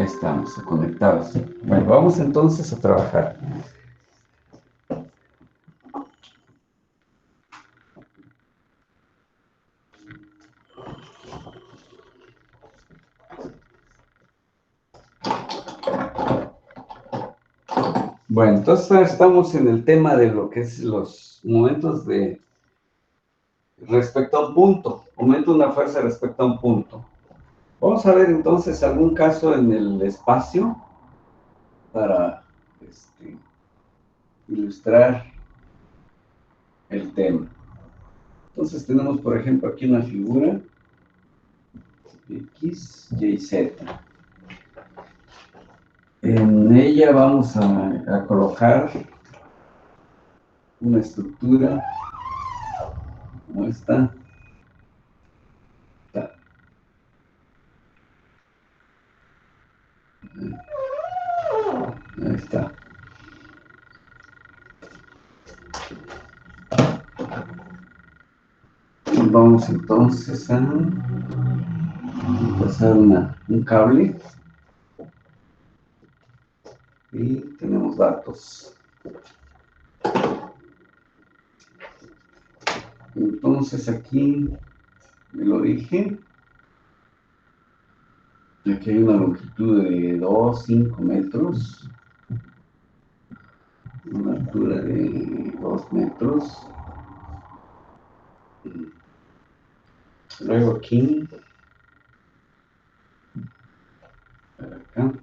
Ahí estamos, conectados. Bueno, vamos entonces a trabajar. Bueno, entonces estamos en el tema de lo que es los momentos de respecto a un punto, momento de una fuerza respecto a un punto. Vamos a ver entonces algún caso en el espacio para ilustrar el tema. Entonces tenemos, por ejemplo, aquí una figura X, Y, Z. En ella vamos a colocar una estructura como esta. Ahí está. Vamos entonces a pasar un cable y tenemos datos. Entonces aquí el origen, aquí hay una longitud de 2, 5 metros, una altura de 2 metros. Luego aquí, para acá,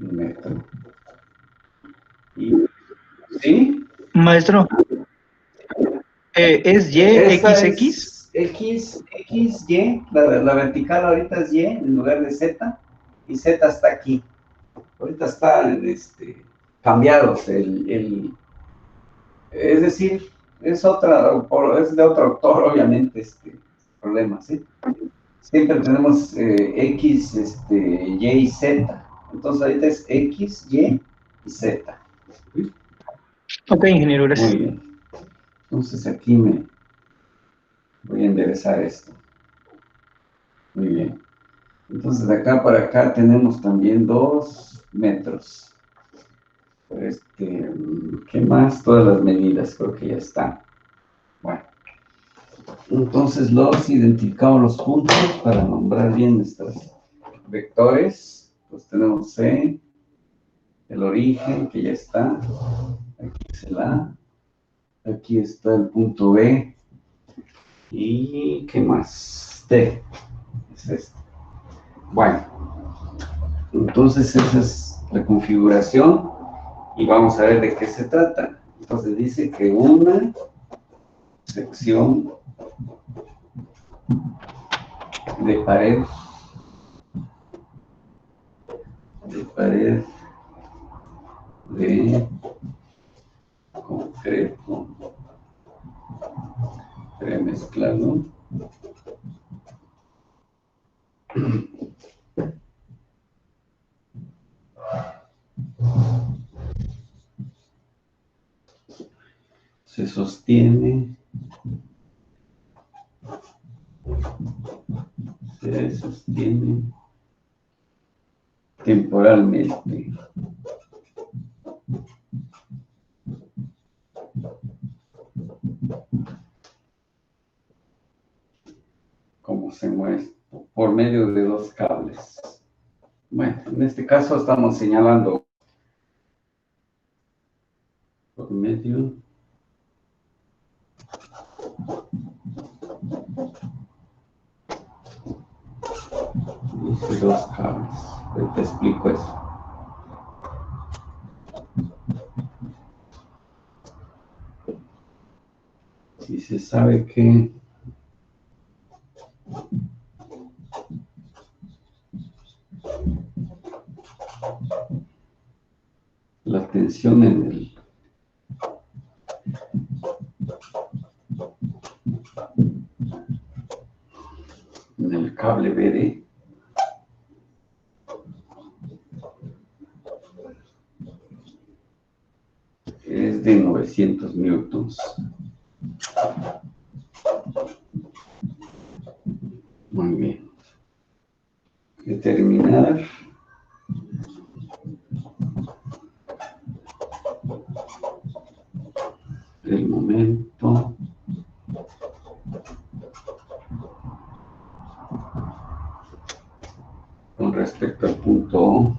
1 metro. Y, ¿sí? Maestro, ¿es Y, Esa XX? es X, Y, la vertical ahorita es Y en lugar de Z, y Z está aquí. Ahorita está cambiado, es decir, es de otro autor, obviamente, problema, ¿sí? Siempre tenemos X, Y y Z. Entonces ahorita es X, Y y Z. Ok, ingeniero, Muy gracias. bien. Entonces aquí me voy a enderezar esto. Muy bien. Entonces de acá para acá tenemos también 2 metros. ¿Qué más? Todas las medidas creo que ya están. Bueno. Entonces los identificamos los puntos para nombrar bien nuestros vectores. Pues tenemos C, el origen que ya está. Aquí es el A. Aquí está el punto B. ¿Y qué más? T. Es este. Bueno, entonces esa es la configuración y vamos a ver de qué se trata. Entonces dice que una sección de pared de concreto premezclado se sostiene temporalmente como se muestra por medio de 2 cables. Bueno, en este caso estamos señalando por medio de 2 cables. Te explico eso. Si se sabe que la tensión en el cable BD es de 900 newtons. Muy bien. determinar el momento con respecto al punto O.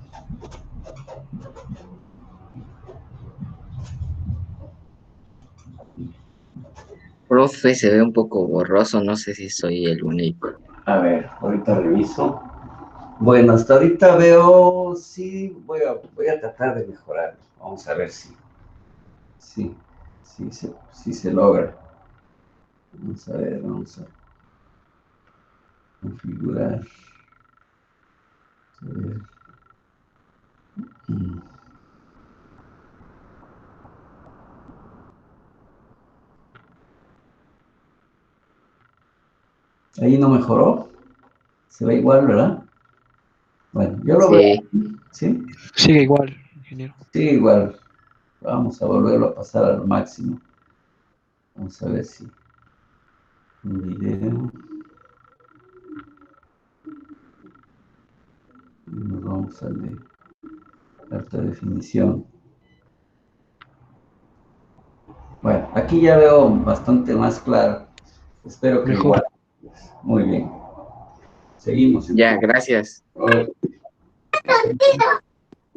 Profe, se ve un poco borroso, no sé si soy el único. A ver, ahorita reviso. Bueno, hasta ahorita veo, sí, voy a tratar de mejorar. Vamos a ver si se logra. Vamos a ver, vamos a configurar. A ver. Ahí no mejoró. Se ve igual, ¿verdad? Bueno, yo lo veo. Sí, ¿Sí? Sigue igual, ingeniero. Sí, igual. Vamos a volverlo a pasar al máximo. Vamos a ver si un video. Nos vamos al de alta definición. Bueno, aquí ya veo bastante más claro. Espero que Mejor. igual. Muy bien. Seguimos. ya, gracias.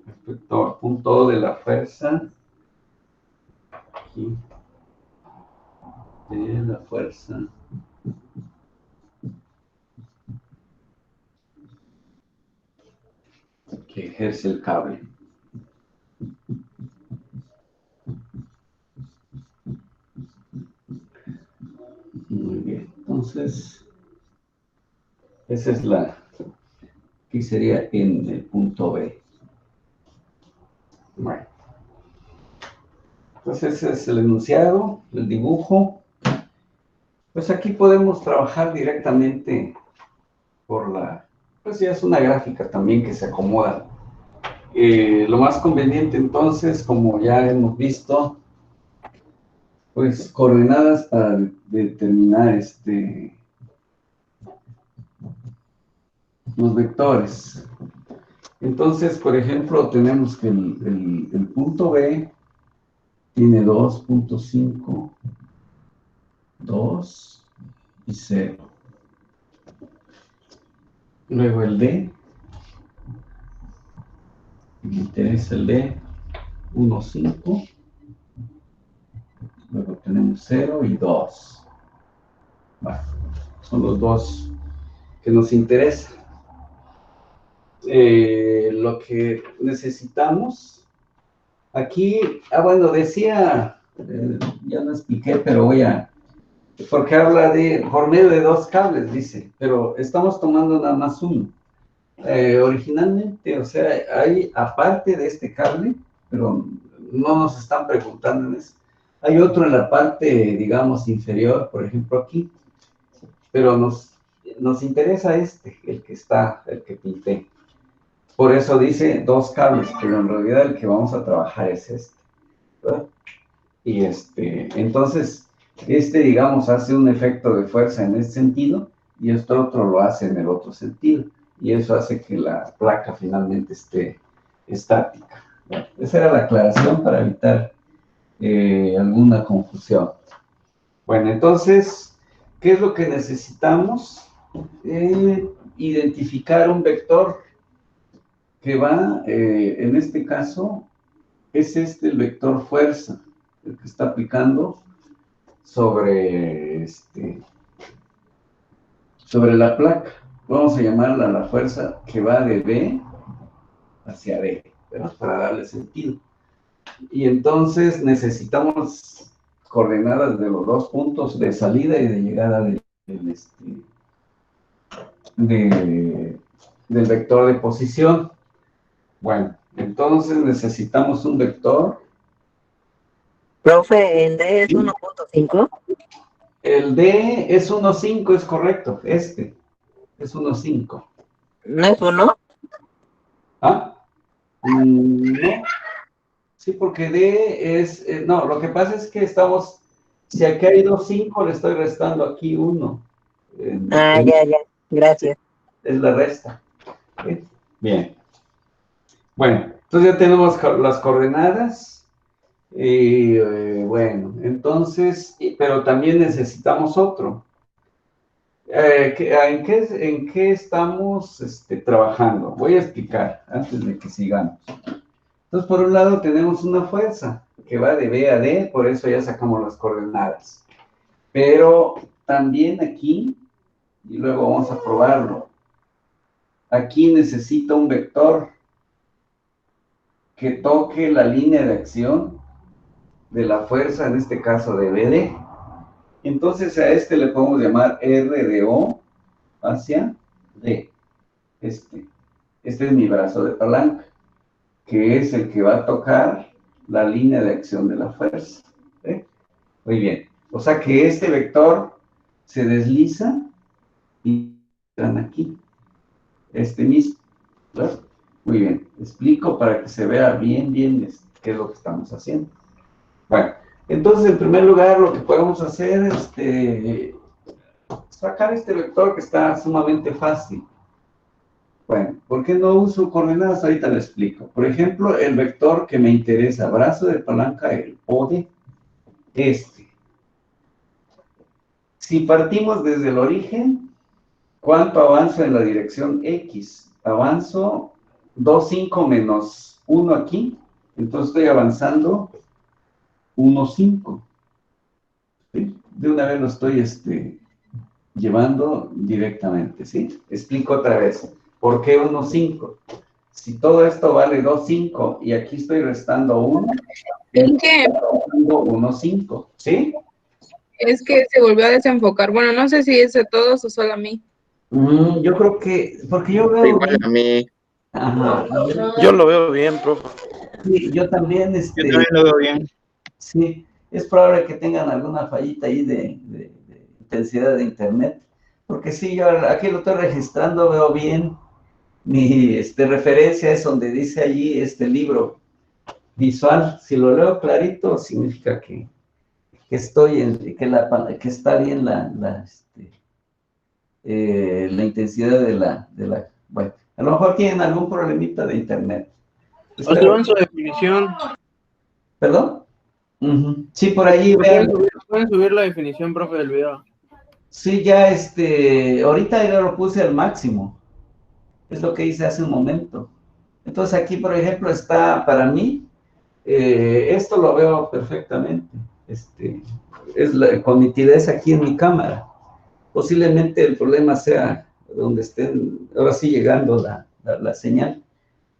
Respecto al punto de la fuerza. Aquí. De la fuerza. Que ejerce el cable. Muy bien. Entonces, esa es aquí sería en el punto B. Bueno. Entonces, ese es el enunciado, el dibujo. Pues aquí podemos trabajar directamente pues ya es una gráfica también que se acomoda. Lo más conveniente entonces, como ya hemos visto, pues coordenadas para determinar los vectores. Entonces, por ejemplo, tenemos que el punto B tiene 2.5, 2 y 0. Luego el D, me interesa el D, 1, 5. Luego tenemos 0 y 2. Bueno, son los dos que nos interesan. Lo que necesitamos aquí, bueno, decía, ya no expliqué, pero porque habla por medio de 2 cables, dice, pero estamos tomando nada más uno. Originalmente, o sea, hay, aparte de este cable, pero no nos están preguntando en eso, hay otro en la parte, digamos, inferior, por ejemplo aquí, pero nos interesa el que pinté. Por eso dice 2 cables, pero en realidad el que vamos a trabajar es este, ¿verdad? Y entonces, digamos, hace un efecto de fuerza en este sentido, y otro lo hace en el otro sentido, y eso hace que la placa finalmente esté estática. Bueno, esa era la aclaración para evitar alguna confusión. Bueno, entonces, ¿qué es lo que necesitamos? Identificar un vector que va, en este caso, es el vector fuerza, el que está aplicando sobre la placa. Vamos a llamarla la fuerza que va de B hacia D, ¿verdad? Para darle sentido. Y entonces necesitamos coordenadas de los 2 puntos de salida y de llegada del vector de posición. Bueno, entonces necesitamos un vector. Profe, ¿el D es 1.5? El D es 1.5, es correcto. Es 1.5. ¿No es 1? ¿Ah? No. Sí, porque D es... no, lo que pasa es que si aquí hay 2.5, le estoy restando aquí 1. Ya, gracias. Es la resta. ¿Sí? Bien. Bueno, entonces ya tenemos las coordenadas. Y bueno, entonces, pero también necesitamos otro. ¿En qué estamos trabajando? Voy a explicar antes de que sigamos. Entonces, por un lado tenemos una fuerza que va de B a D, por eso ya sacamos las coordenadas. Pero también aquí, y luego vamos a probarlo, aquí necesito un vector que toque la línea de acción de la fuerza, en este caso de BD. Entonces a este le podemos llamar R de O hacia D. Este es mi brazo de palanca, que es el que va a tocar la línea de acción de la fuerza. ¿Sí? Muy bien. O sea que este vector se desliza y están aquí. Este mismo. ¿Verdad? Muy bien. Explico para que se vea bien qué es lo que estamos haciendo. Bueno, entonces en primer lugar lo que podemos hacer es sacar este vector que está sumamente fácil. Bueno, ¿por qué no uso coordenadas? Ahorita lo explico. Por ejemplo, el vector que me interesa, brazo de palanca, el OD, este. Si partimos desde el origen, ¿cuánto avanzo en la dirección X? Avanzo 2,5 menos 1 aquí, entonces estoy avanzando 1,5. ¿Sí? De una vez lo estoy llevando directamente, ¿sí? Explico otra vez. ¿Por qué 1,5? Si todo esto vale 2,5 y aquí estoy restando 1, Es que, 1,5, ¿sí? es que se volvió a desenfocar. Bueno, no sé si es de todos o solo a mí. Yo creo que, porque yo veo Igual bien. a mí. Ajá. Yo lo veo bien, profe. Sí, yo también, Yo también lo veo bien. sí, es probable que tengan alguna fallita ahí de intensidad de internet, porque sí, yo aquí lo estoy registrando, veo bien, mi referencia es donde dice allí este libro visual, si lo leo clarito, significa que que está bien la intensidad bueno, a lo mejor tienen algún problemita de internet. Hazlo en su definición. ¿Perdón? Sí, por ahí vean. Pueden subir la definición, profe, del video. Sí, ya ahorita ya lo puse al máximo. Es lo que hice hace un momento. Entonces aquí, por ejemplo, está para mí, esto lo veo perfectamente. Con nitidez aquí en mi cámara. Posiblemente el problema sea donde estén, ahora sí llegando la señal,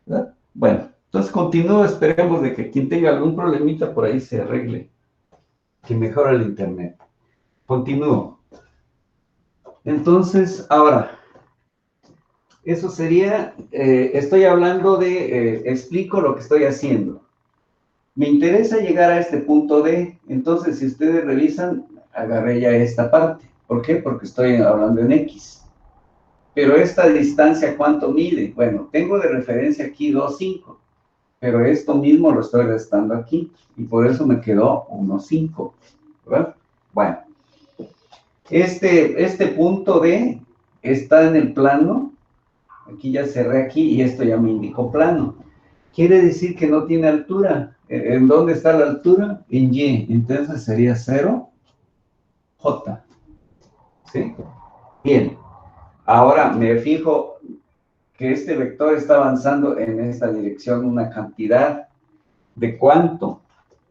¿verdad? Bueno, entonces continúo, esperemos de que quien tenga algún problemita por ahí se arregle, que mejore el internet. Continúo. Entonces, ahora, eso sería, estoy hablando explico lo que estoy haciendo. Me interesa llegar a este punto D, entonces si ustedes revisan, agarré ya esta parte. ¿Por qué? Porque estoy hablando en X. Pero esta distancia, ¿cuánto mide? Bueno, tengo de referencia aquí 2,5, pero esto mismo lo estoy restando aquí, y por eso me quedó 1,5, ¿verdad? Bueno, este punto D está en el plano, aquí ya cerré aquí, y esto ya me indicó plano. Quiere decir que no tiene altura. ¿En dónde está la altura? En Y, entonces sería 0, J, ¿sí? Bien, ahora me fijo que este vector está avanzando en esta dirección una cantidad. ¿De cuánto?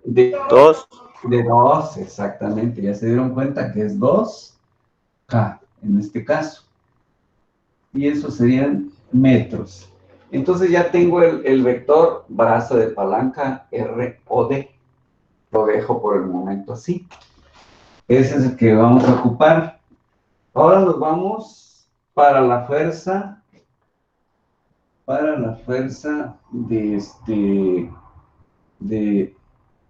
De 2. De 2, exactamente. Ya se dieron cuenta que es 2K en este caso. Y eso serían metros. Entonces ya tengo el vector brazo de palanca R o D. Lo dejo por el momento así. Ese es el que vamos a ocupar. Ahora nos vamos para la fuerza de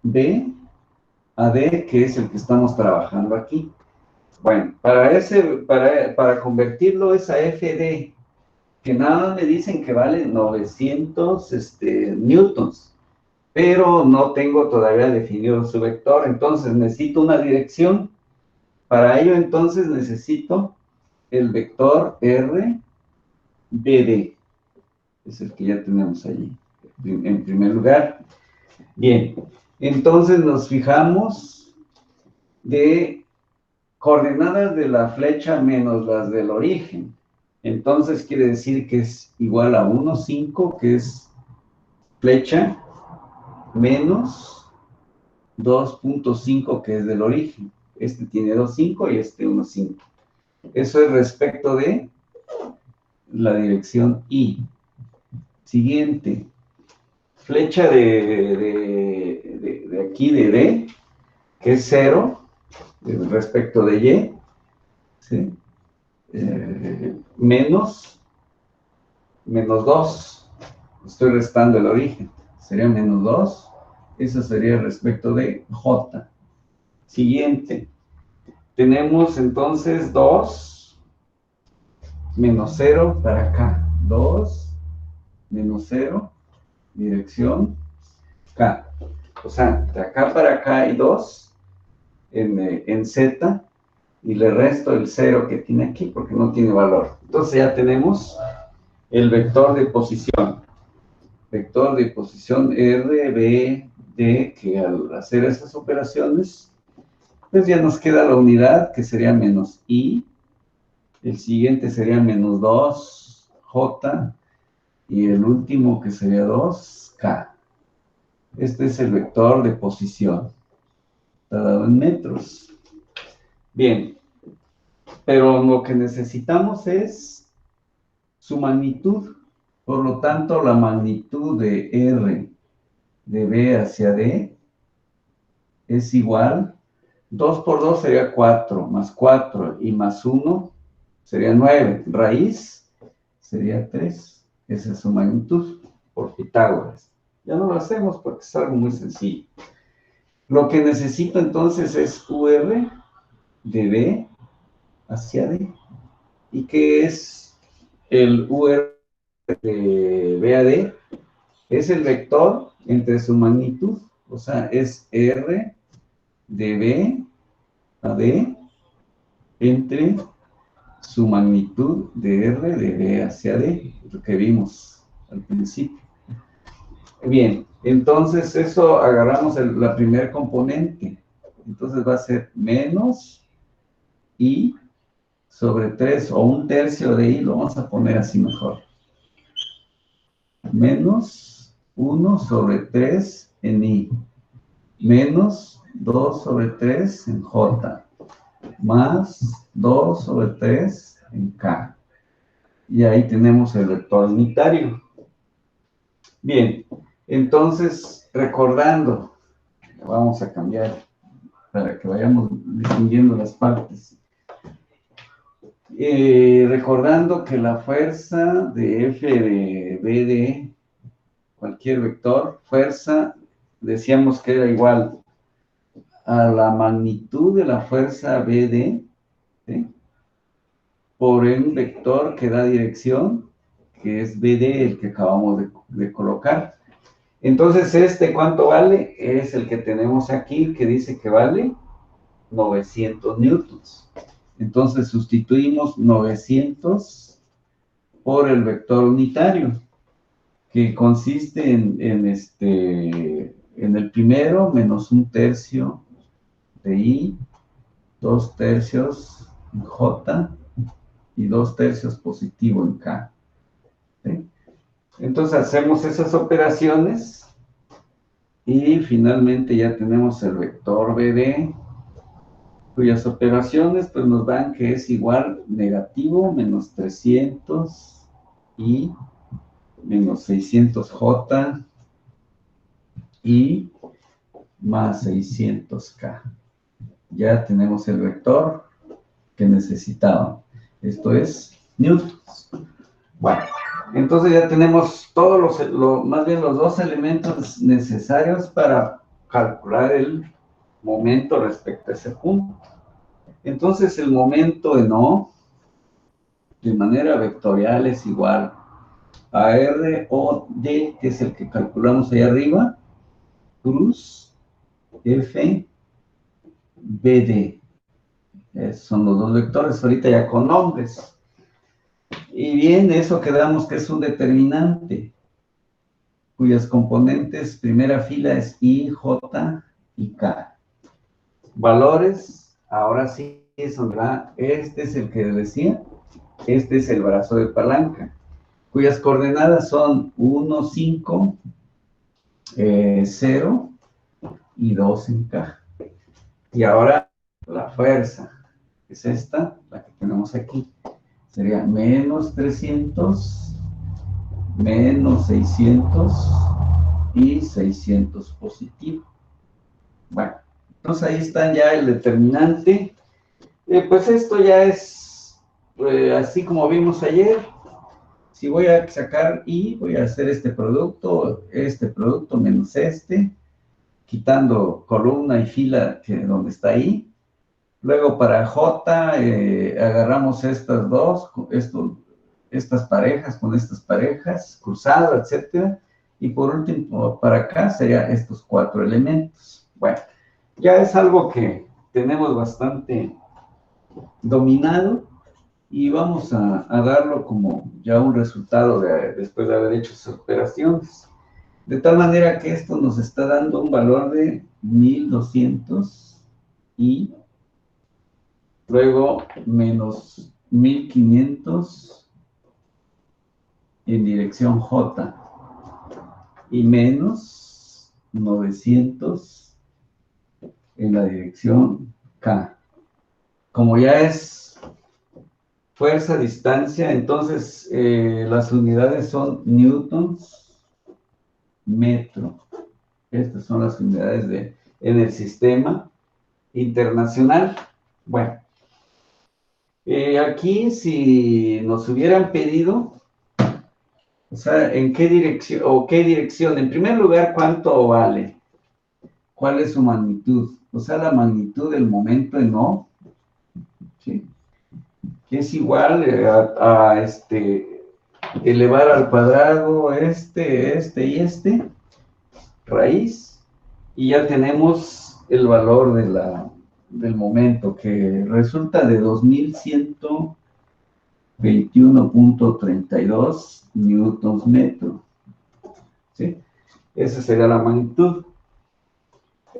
B a D, que es el que estamos trabajando aquí. Bueno, para convertirlo es a FD, que nada me dicen que vale 900 newtons, pero no tengo todavía definido su vector, entonces necesito una dirección. Para ello, entonces, necesito el vector R, BD. Es el que ya tenemos allí, en primer lugar. Bien, entonces nos fijamos de coordenadas de la flecha menos las del origen. Entonces quiere decir que es igual a 1, 5, que es flecha, menos 2.5, que es del origen. Este tiene 2.5 y este 1.5. Eso es respecto de la dirección I. Siguiente. Flecha de aquí, de D, que es 0, respecto de Y, ¿sí? Menos 2. Estoy restando el origen. Sería menos 2. Eso sería respecto de J. Siguiente. Tenemos entonces 2 menos 0 para acá. 2 menos 0, dirección K. O sea, de acá para acá hay 2 en Z, y le resto el 0 que tiene aquí porque no tiene valor. Entonces ya tenemos el vector de posición. Vector de posición R, B, D, que al hacer esas operaciones, pues ya nos queda la unidad, que sería menos I. El siguiente sería menos 2, J. Y el último, que sería 2, K. Este es el vector de posición. Está dado en metros. Bien. Pero lo que necesitamos es su magnitud. Por lo tanto, la magnitud de R de B hacia D es igual. 2 por 2 sería 4, más 4 y más 1 sería 9. Raíz sería 3. Esa es su magnitud por Pitágoras. Ya no lo hacemos porque es algo muy sencillo. Lo que necesito entonces es UR de B hacia D. ¿Y qué es el UR de B a D? Es el vector entre su magnitud. O sea, es R de B a D entre su magnitud de R de B hacia D, lo que vimos al principio. Bien, entonces eso agarramos la primer componente. Entonces va a ser menos I sobre 3, o 1/3 de I, lo vamos a poner así mejor. Menos 1 sobre 3 en I, menos 2 sobre 3 en J, más 2 sobre 3 en K. Y ahí tenemos el vector unitario. Bien, entonces, recordando, vamos a cambiar para que vayamos distinguiendo las partes. Recordando que la fuerza de F de BD, cualquier vector, fuerza, decíamos que era igual a la magnitud de la fuerza BD, ¿sí?, por un vector que da dirección, que es BD, el que acabamos de colocar. Entonces, ¿cuánto vale? Es el que tenemos aquí, que dice que vale 900 newtons. Entonces, sustituimos 900 por el vector unitario, que consiste en el primero, menos 1/3 de I, 2/3 en J, y 2/3 positivo en K. ¿Sí? Entonces hacemos esas operaciones y finalmente ya tenemos el vector BD, cuyas operaciones pues nos dan que es igual negativo menos 300 y menos 600J y más 600K. Ya tenemos el vector que necesitaban. Esto es newtons. Bueno, entonces ya tenemos todos más bien los dos elementos necesarios para calcular el momento respecto a ese punto. Entonces el momento en O, de manera vectorial, es igual a R o D, que es el que calculamos ahí arriba, cruz F BD. Son los dos vectores, ahorita ya con nombres. Y bien, eso quedamos que es un determinante, cuyas componentes, primera fila es I, J y K. Valores, ahora sí, ¿verdad? Este es el que decía, este es el brazo de palanca, cuyas coordenadas son 1, 5, 0 y 2 en K. Y ahora la fuerza, es esta, la que tenemos aquí, sería menos 300, menos 600 y 600 positivo. Bueno, entonces ahí está ya el determinante. Pues esto ya es así como vimos ayer. Si voy a sacar I, voy a hacer este producto menos este, quitando columna y fila donde está I. Luego para J agarramos estas dos, estas parejas con estas parejas, cruzado, etcétera. Y por último, para acá serían estos 4 elementos. Bueno, ya es algo que tenemos bastante dominado y vamos a darlo como ya un resultado después de haber hecho esas operaciones. De tal manera que esto nos está dando un valor de 1200 y luego menos 1500 en dirección J y menos 900 en la dirección K. Como ya es fuerza, distancia, entonces las unidades son newtons, metro. Estas son las unidades en el sistema internacional. Bueno, aquí si nos hubieran pedido, o sea, ¿en qué dirección o qué dirección? En primer lugar, ¿cuánto vale? ¿Cuál es su magnitud? O sea, la magnitud del momento en O, ¿sí? Que es igual a elevar al cuadrado este y este, raíz, y ya tenemos el valor del momento, que resulta de 2121.32 newtons metro. ¿Sí? Esa sería la magnitud.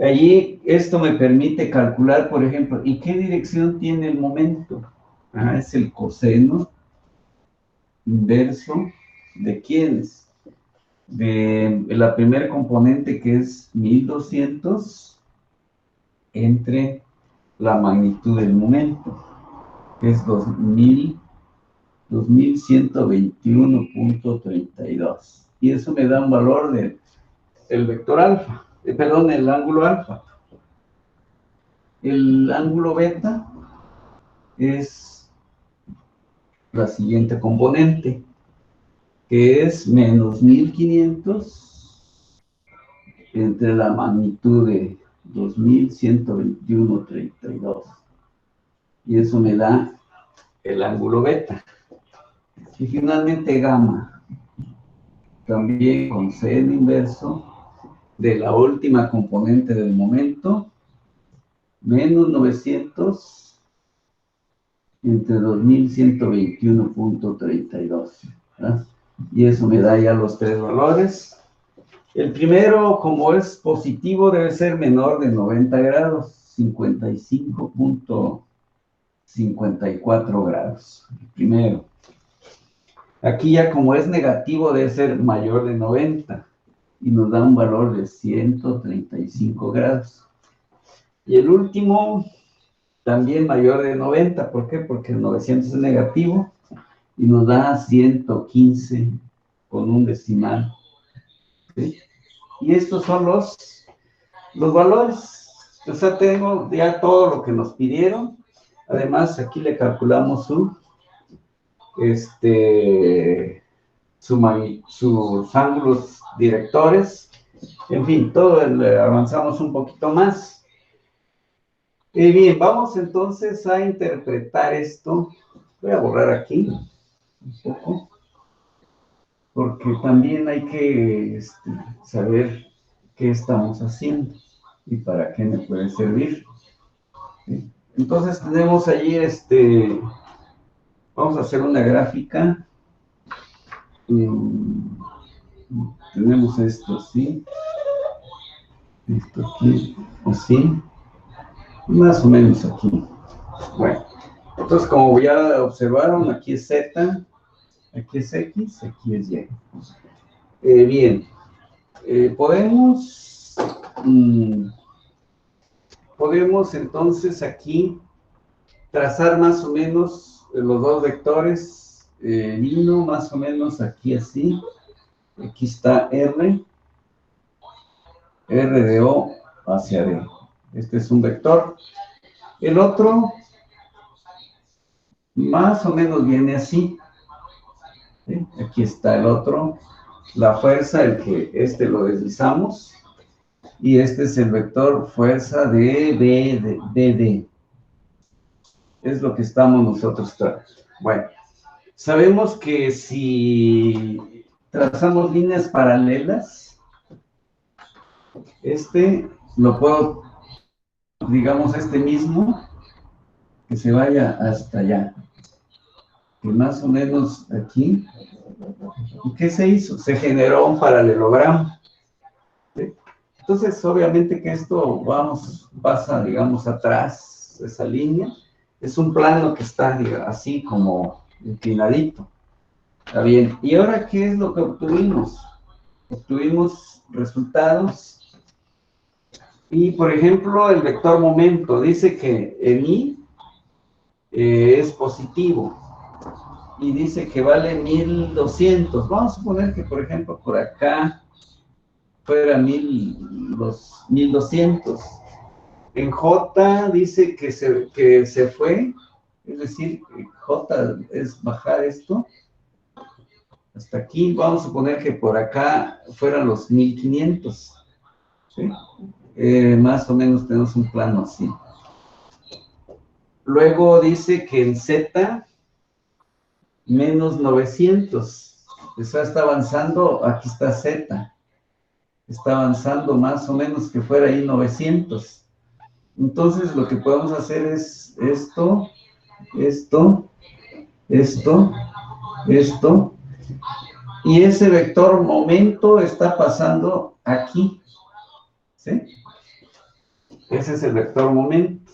Allí esto me permite calcular, por ejemplo, ¿y qué dirección tiene el momento? Es el coseno inverso de ¿quiénes? De la primera componente, que es 1200 entre la magnitud del momento, que es 2121.32. Y eso me da un valor del vector alfa, perdón, el ángulo alfa. El ángulo beta es la siguiente componente, que es menos 1500 entre la magnitud de 2121.32. Y eso me da el ángulo beta. Y finalmente gamma, también con seno inverso de la última componente del momento, menos 900 entre 2121.32. Y eso me da ya los tres valores. El primero, como es positivo, debe ser menor de 90 grados, 55.54 grados. El primero. Aquí ya como es negativo, debe ser mayor de 90 y nos da un valor de 135 grados. Y el último, también mayor de 90. ¿Por qué? Porque el 900 es negativo y nos da 115 con un decimal. ¿Sí? Y estos son los valores. O sea, tengo ya todo lo que nos pidieron. Además, aquí le calculamos sus ángulos directores. En fin, avanzamos un poquito más. Bien, vamos entonces a interpretar esto. Voy a borrar aquí un poco, porque también hay que saber qué estamos haciendo y para qué me puede servir. ¿Sí? Entonces tenemos allí Vamos a hacer una gráfica. Tenemos esto así, esto aquí, así, más o menos aquí. Bueno, entonces como ya observaron, aquí es Z, aquí es X, aquí es Y. Bien, podemos entonces aquí trazar más o menos los dos vectores, vino más o menos aquí así. Aquí está R de O hacia D. Este es un vector. El otro más o menos viene así. ¿Sí? Aquí está el otro. La fuerza, este lo deslizamos. Y este es el vector fuerza de D. Es lo que estamos nosotros tratando. Bueno, sabemos que si trazamos líneas paralelas, lo puedo, digamos, mismo, que se vaya hasta allá. Que más o menos aquí. ¿Y qué se hizo? Se generó un paralelogramo. ¿Sí? Entonces, obviamente que esto pasa, digamos, atrás de esa línea. Es un plano que está así como inclinadito. Está bien. ¿Y ahora qué es lo que obtuvimos? Obtuvimos resultados. Y, por ejemplo, el vector momento dice que en I es positivo. Y dice que vale 1200. Vamos a suponer que, por ejemplo, por acá fuera 1200. En J dice que se fue, es decir, J es bajar esto. Hasta aquí, vamos a suponer que por acá fueran los 1500. ¿Sí? Más o menos tenemos un plano así. Luego dice que en Z menos 900. Eso está avanzando, aquí está Z. Está avanzando más o menos que fuera ahí 900. Entonces lo que podemos hacer es esto, y ese vector momento está pasando aquí. ¿Sí? Ese es el vector momento.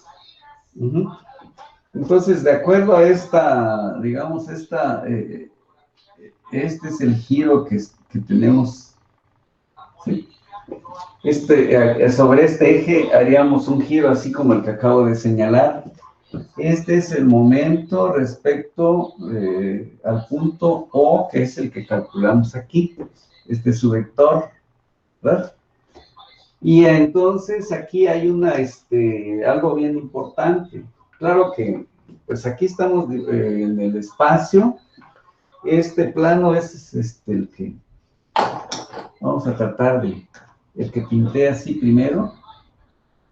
Entonces, de acuerdo a esta, digamos, este es el giro que tenemos. ¿Sí? Sobre este eje haríamos un giro así como el que acabo de señalar. Este es el momento respecto al punto O, que es el que calculamos aquí. Este es su vector, ¿verdad? Y entonces aquí hay algo bien importante. Claro que, pues aquí estamos en el espacio. Este plano es el que vamos a tratar el que pinté así primero.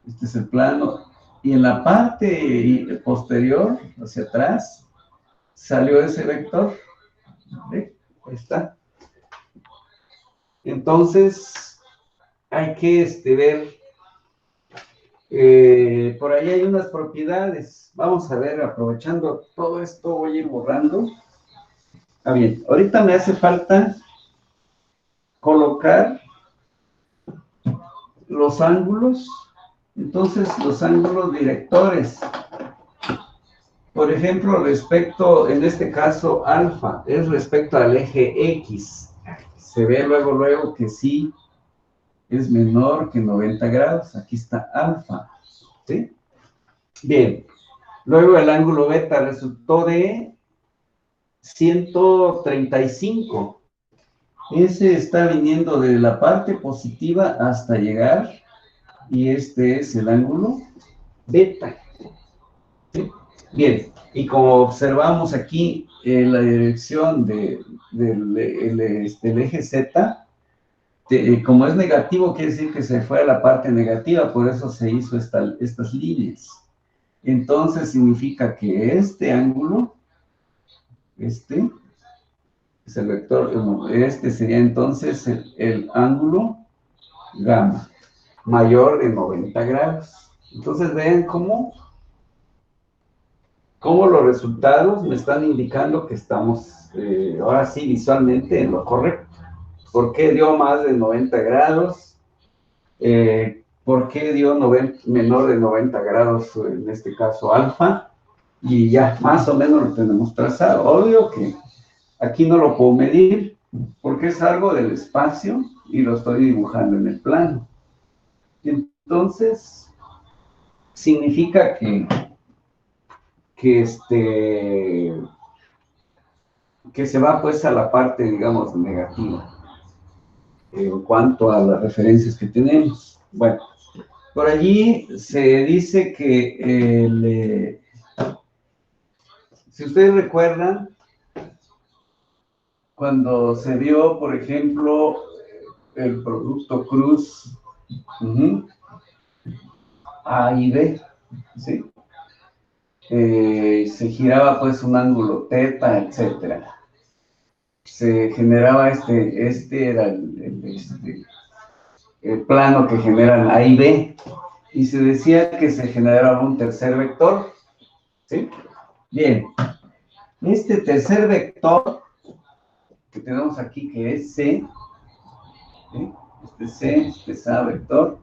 Este es el plano. Y en la parte posterior, hacia atrás, salió ese vector. ¿Ve? Ahí está. Entonces, hay que ver. Por ahí hay unas propiedades. Vamos a ver, aprovechando todo esto, voy a ir borrando. Bien, ahorita me hace falta colocar los ángulos. Entonces, los ángulos directores. Por ejemplo, en este caso, alfa, es respecto al eje X. Se ve luego que sí es menor que 90 grados. Aquí está alfa. ¿Sí? Bien. Luego el ángulo beta resultó de 135. Ese está viniendo de la parte positiva hasta llegar. Y este es el ángulo beta. ¿Sí? Bien, y como observamos aquí en la dirección del eje Z, como es negativo, quiere decir que se fue a la parte negativa, por eso se hizo estas líneas. Entonces significa que este ángulo, es el vector, sería entonces el ángulo gamma, mayor de 90 grados. Entonces vean cómo cómo los resultados me están indicando que estamos, ahora sí, visualmente en lo correcto. ¿Por qué dio más de 90 grados? ¿Por qué dio menor de 90 grados, en este caso alfa? Y ya, más o menos lo tenemos trazado. Obvio que aquí no lo puedo medir, porque es algo del espacio y lo estoy dibujando en el plano. Entonces, significa que se va pues a la parte, digamos, negativa, en cuanto a las referencias que tenemos. Bueno, por allí se dice que, si ustedes recuerdan, cuando se dio, por ejemplo, el producto cruz, A y B, ¿sí? Se giraba pues un ángulo teta, etcétera. Se generaba este era el plano que generan A y B, y se decía que se generaba un tercer vector, ¿sí? Bien, este tercer vector que tenemos aquí, que es C, ¿sí? Este es A vector,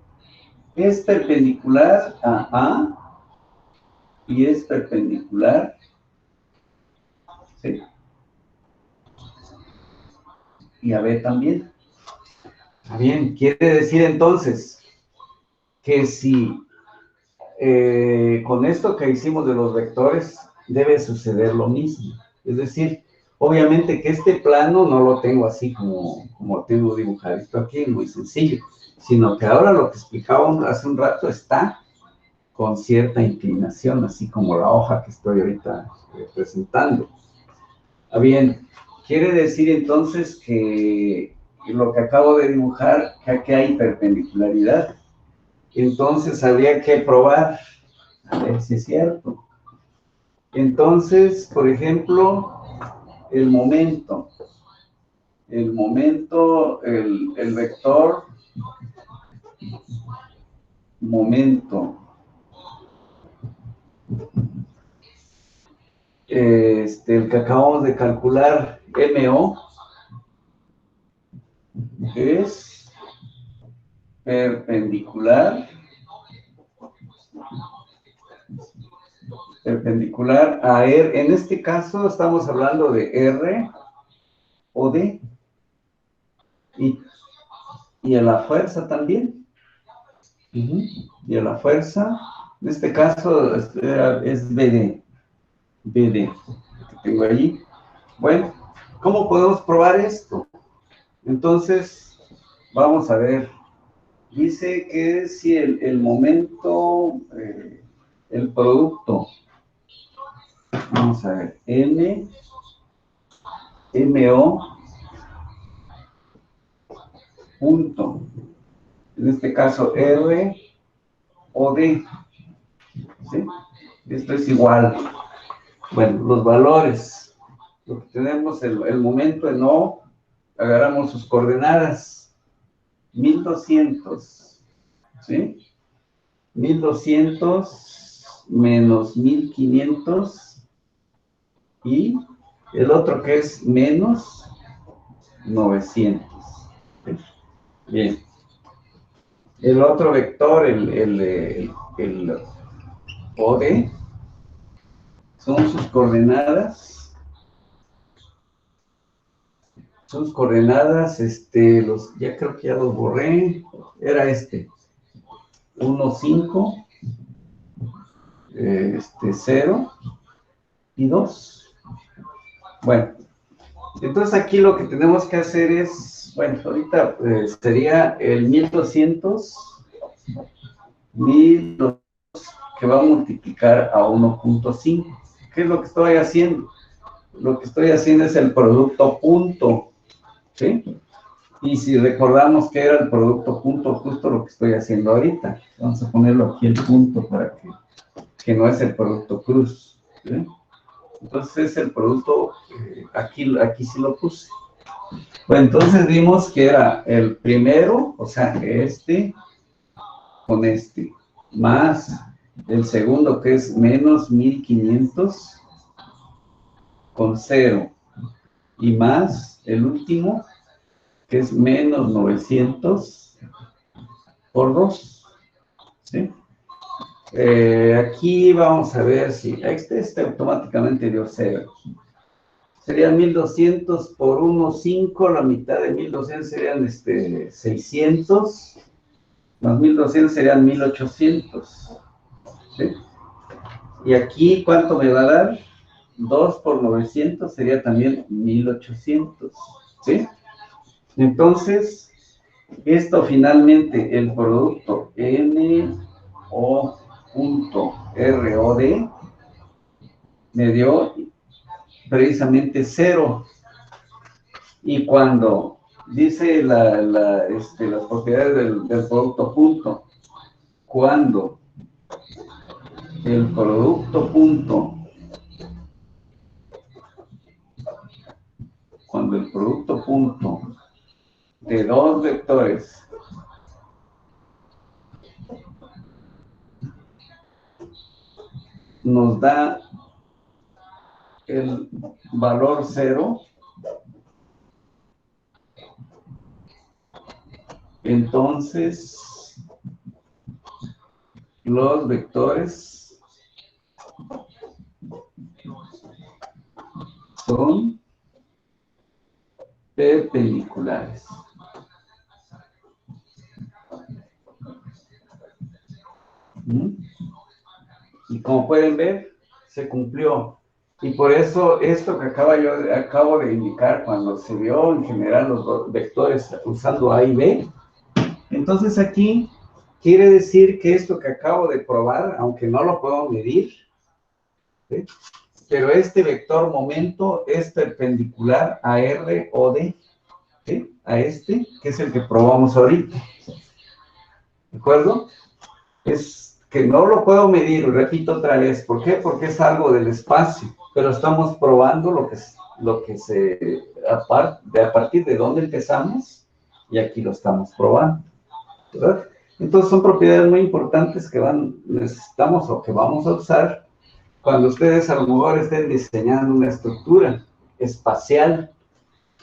es perpendicular a A y es perpendicular, ¿sí? Y a B también. Bien, quiere decir entonces que si con esto que hicimos de los vectores debe suceder lo mismo. Es decir, obviamente que este plano no lo tengo así como tengo dibujadito aquí, muy sencillo, sino que ahora lo que explicaba hace un rato está con cierta inclinación, así como la hoja que estoy ahorita presentando. Bien, quiere decir entonces que lo que acabo de dibujar, que aquí hay perpendicularidad. Entonces habría que probar, a ver si es cierto. Entonces, por ejemplo, el vector, momento, el que acabamos de calcular, MO, es perpendicular a R. En este caso estamos hablando de R o D, y a la fuerza también. Y a la fuerza, en este caso es BD, que tengo allí. Bueno, ¿cómo podemos probar esto? Entonces, vamos a ver. Dice que si el momento, el producto, vamos a ver, MO, punto, en este caso R o D, ¿sí? Esto es igual. Bueno, los valores, lo que tenemos, el momento en O, agarramos sus coordenadas, 1200, ¿sí? 1200 menos 1500, y el otro que es menos 900. Bien. El otro vector, el OD, son sus coordenadas. Sus coordenadas, ya creo que ya los borré. Era 1, 5, 0 y 2. Bueno, entonces aquí lo que tenemos que hacer es, bueno, ahorita sería el 1200 que va a multiplicar a 1.5. ¿Qué es lo que estoy haciendo? Lo que estoy haciendo es el producto punto, ¿sí? Y si recordamos que era el producto punto, justo lo que estoy haciendo ahorita. Vamos a ponerlo aquí el punto para que no es el producto cruz, ¿sí? Entonces es el producto, aquí sí lo puse. Bueno, entonces vimos que era el primero, o sea, con más el segundo que es menos 1500 con 0, y más el último que es menos 900 por 2, ¿sí? Aquí vamos a ver si este automáticamente dio 0. Serían 1200 por 1, 5, la mitad de 1200 serían 600, más 1200 serían 1800, ¿sí? Y aquí, ¿cuánto me va a dar? 2 por 900 sería también 1800, ¿sí? Entonces, esto finalmente, el producto NO.ROD me dio precisamente 0. Y cuando dice las propiedades del producto punto, cuando el producto punto de dos vectores nos da el valor 0, entonces los vectores son perpendiculares. Y como pueden ver, se cumplió. Y por eso esto que acabo de indicar, cuando se vio en general los vectores usando A y B, entonces aquí quiere decir que esto que acabo de probar, aunque no lo puedo medir, ¿sí?, pero este vector momento es perpendicular a R o D, ¿sí?, a este, que es el que probamos ahorita. ¿De acuerdo? Es que no lo puedo medir, repito otra vez. ¿Por qué? Porque es algo del espacio, pero estamos probando a partir de dónde empezamos, y aquí lo estamos probando, ¿verdad? Entonces son propiedades muy importantes que necesitamos o que vamos a usar cuando ustedes a lo mejor estén diseñando una estructura espacial,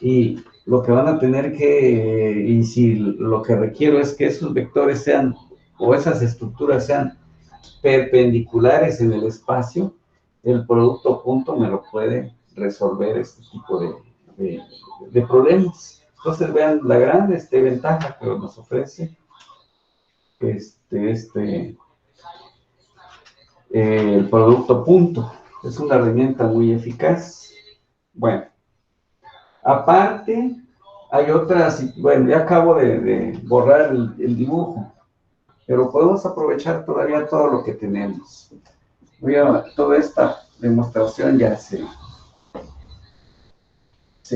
y lo que van a tener y si lo que requiero es que esos vectores sean, o esas estructuras sean perpendiculares en el espacio, el producto punto me lo puede resolver este tipo de problemas. Entonces vean la gran ventaja que nos ofrece el producto punto. Es una herramienta muy eficaz. Bueno, aparte hay otras. Bueno, ya acabo de borrar el dibujo, pero podemos aprovechar todavía todo lo que tenemos. Toda esta demostración ya se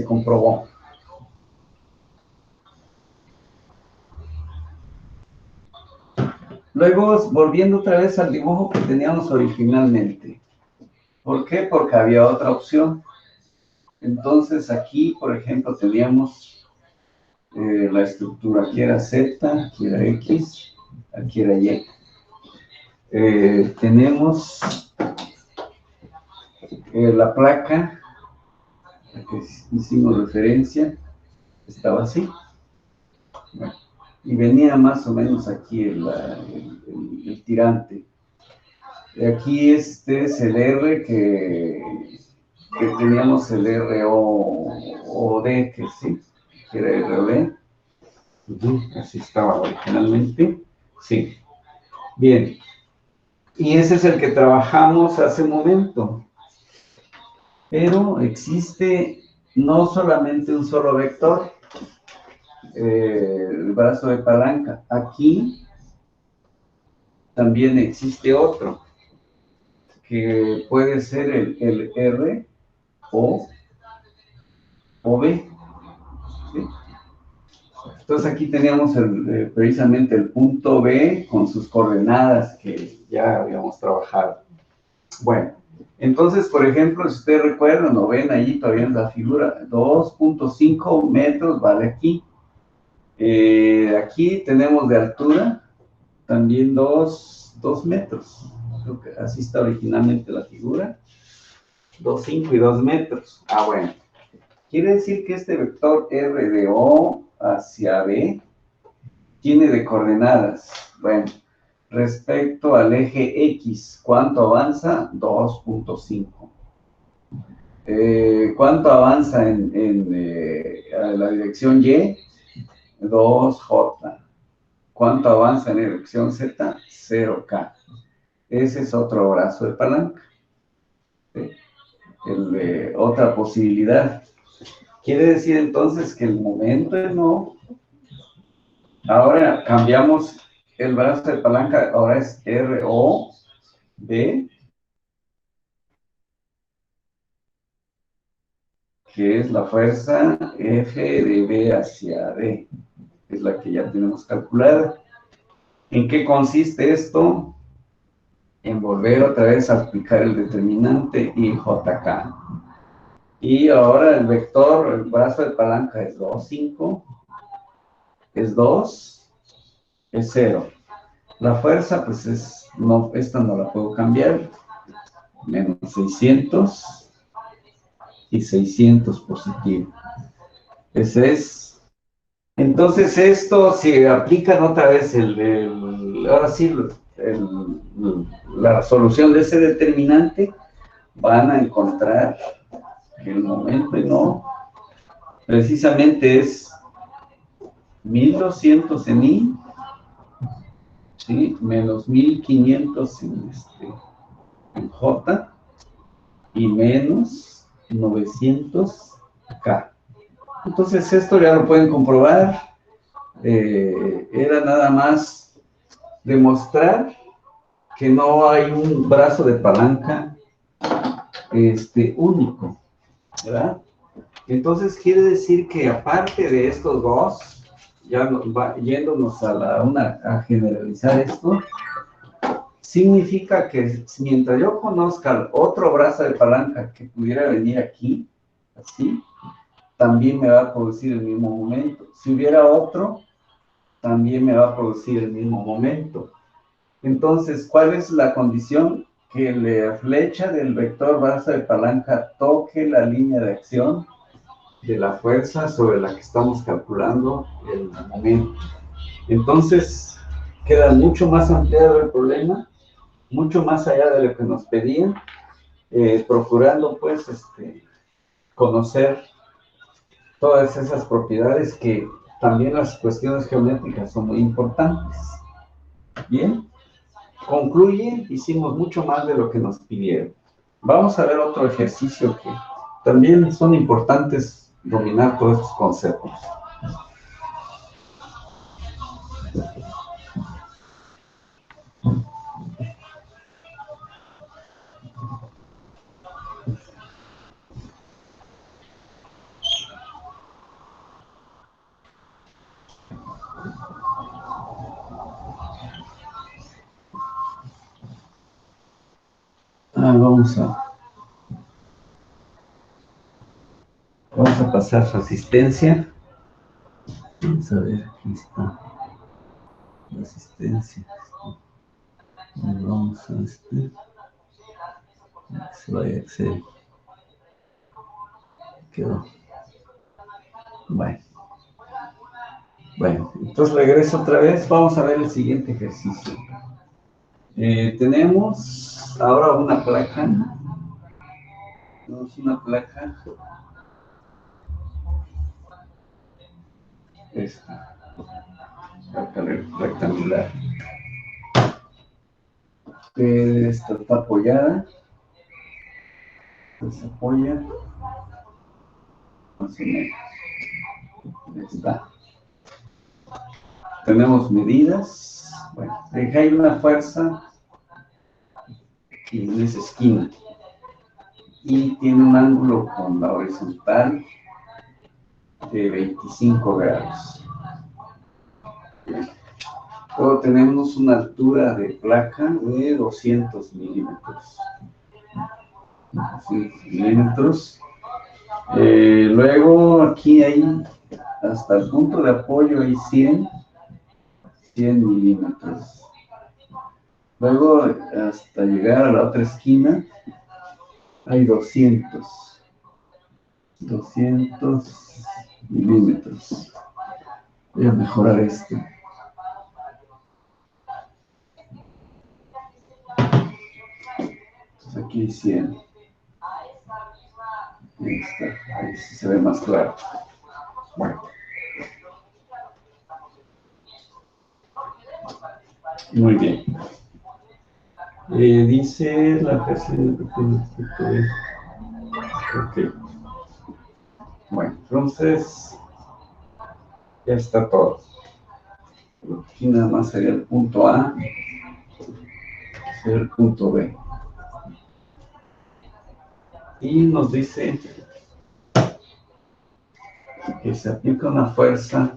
comprobó. Luego, volviendo otra vez al dibujo que teníamos originalmente. ¿Por qué? Porque había otra opción. Entonces, aquí, por ejemplo, teníamos la estructura. Aquí era Z, aquí era X, aquí era Y. Tenemos la placa a la que hicimos referencia, estaba así. Bueno, y venía más o menos aquí el tirante. Aquí este es el R que teníamos, el ROD, que sí, que era ROD. Así estaba originalmente. Sí. Bien. Y ese es el que trabajamos hace un momento. Pero existe no solamente un solo vector, el brazo de palanca. Aquí también existe otro, que puede ser el R o B. ¿Sí? Entonces aquí teníamos precisamente el punto B con sus coordenadas que ya habíamos trabajado. Bueno, entonces, por ejemplo, si ustedes recuerdan o ven ahí todavía en la figura, 2.5 metros vale aquí. Aquí tenemos de altura también 2 metros. Creo que así está originalmente la figura. 2,5 y 2 metros. Ah, bueno. Quiere decir que este vector R de O hacia B tiene de coordenadas. Bueno, respecto al eje X, ¿cuánto avanza? 2,5. ¿Cuánto avanza en la dirección Y? 2J. ¿Cuánto avanza en la dirección Z? 0K. Ese es otro brazo de palanca. Otra posibilidad. Quiere decir entonces que el momento en O, ahora cambiamos el brazo de palanca, ahora es RO, B, que es la fuerza F de B hacia D, es la que ya tenemos calculada. ¿En qué consiste esto? En volver otra vez a aplicar el determinante IJK. Y ahora el vector, el brazo de palanca es 2,5, es 2, es 0. La fuerza, pues esta no la puedo cambiar, menos 600 y 600 positivo. Ese es. Entonces esto, si aplican otra vez ahora sí, la solución de ese determinante, van a encontrar que el momento en O precisamente es 1200 en I, ¿sí? Menos 1500 en J y menos 900K. Entonces esto ya lo pueden comprobar. Era nada más demostrar que no hay un brazo de palanca único, ¿verdad? Entonces quiere decir que aparte de estos dos, ya yéndonos a generalizar esto, significa que mientras yo conozca otro brazo de palanca que pudiera venir aquí, así, también me va a producir el mismo momento. Si hubiera otro, también me va a producir el mismo momento. Entonces, ¿cuál es la condición? Que la flecha del vector brazo de palanca toque la línea de acción de la fuerza sobre la que estamos calculando el momento. Entonces, queda mucho más ampliado el problema, mucho más allá de lo que nos pedían, procurando, pues, conocer todas esas propiedades que también las cuestiones geométricas son muy importantes. Bien, concluye, hicimos mucho más de lo que nos pidieron. Vamos a ver otro ejercicio que también son importantes dominar todos estos conceptos. Vamos a pasar resistencia. Vamos a ver, aquí está. Resistencia. Vamos a se vaya a Excel. Quedó. Bueno, entonces regreso otra vez. Vamos a ver el siguiente ejercicio. Tenemos ahora una placa. Tenemos una placa. Esta. Placa rectangular. Esta está apoyada. Se apoya. Más o menos. Ahí está. Tenemos medidas. Bueno, aquí hay una fuerza en esa esquina. Y tiene un ángulo con la horizontal de 25 grados. Luego tenemos una altura de placa de 200 milímetros. 200 milímetros. Luego aquí hay hasta el punto de apoyo hay 100 milímetros. Luego, hasta llegar a la otra esquina, hay 200 milímetros. Voy a mejorar esto. Entonces aquí hay 100. Ahí está, ahí sí se ve más claro. Bueno. Muy bien. Dice la versión. Ok. Bueno, entonces ya está todo. Aquí nada más sería el punto A, sería el punto B. Y nos dice que se aplica una fuerza.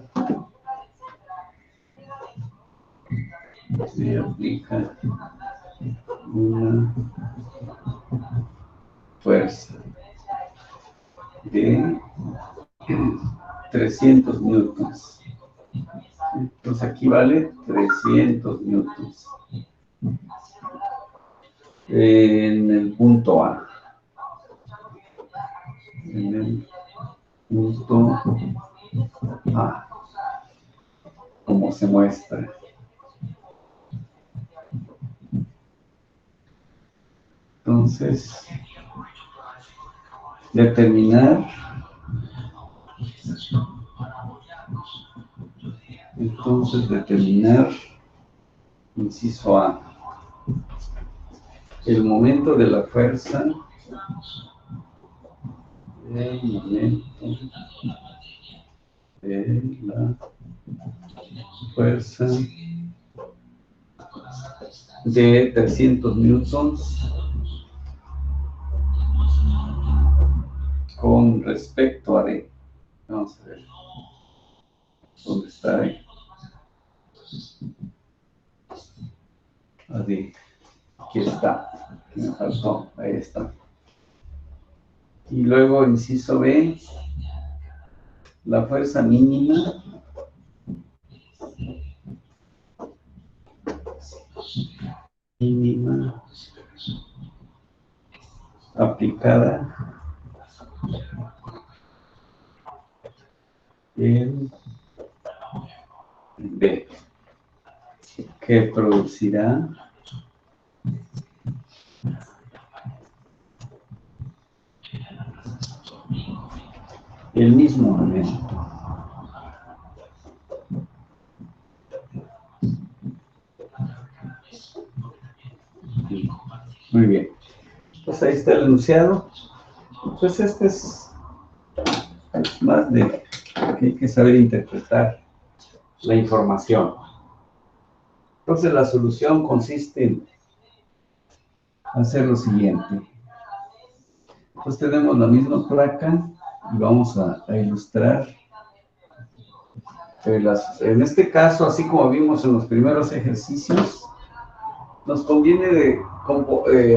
Se aplica una fuerza de 300 newtons. Entonces aquí vale 300 newtons en el punto A. En el punto A, como se muestra. Entonces, determinar. Entonces, determinar, inciso A, el momento de la fuerza. El momento de la fuerza de 300 newtons con respecto a D. Vamos a ver. ¿Dónde está D? A D. Aquí está. Aquí me faltó. Ahí está. Y luego, inciso B, la fuerza mínima aplicada en B, que producirá el mismo momento. Muy bien. Pues ahí está el enunciado. Pues este es más de que hay que saber interpretar la información. Entonces la solución consiste en hacer lo siguiente. Pues tenemos la misma placa y vamos a ilustrar. En este caso, así como vimos en los primeros ejercicios, nos conviene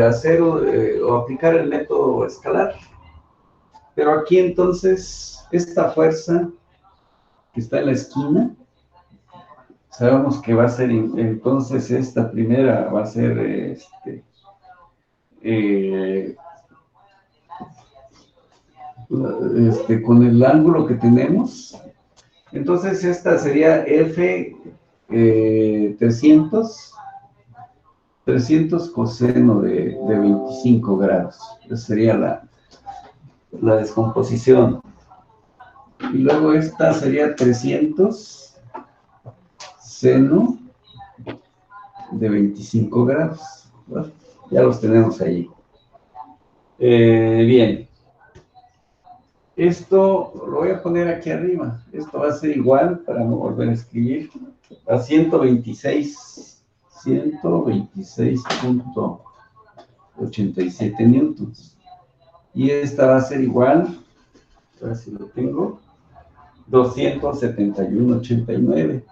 hacer o aplicar el método escalar. Pero aquí entonces, esta fuerza que está en la esquina, sabemos que va a ser, entonces esta primera va a ser con el ángulo que tenemos. Entonces esta sería F 300 coseno de 25 grados. Esa sería la descomposición. Y luego esta sería 300 seno de 25 grados. Bueno, ya los tenemos ahí. Bien. Esto lo voy a poner aquí arriba. Esto va a ser igual, para no volver a escribir, a 126.87 newtons. Y esta va a ser igual, a ver si lo tengo, 271.89.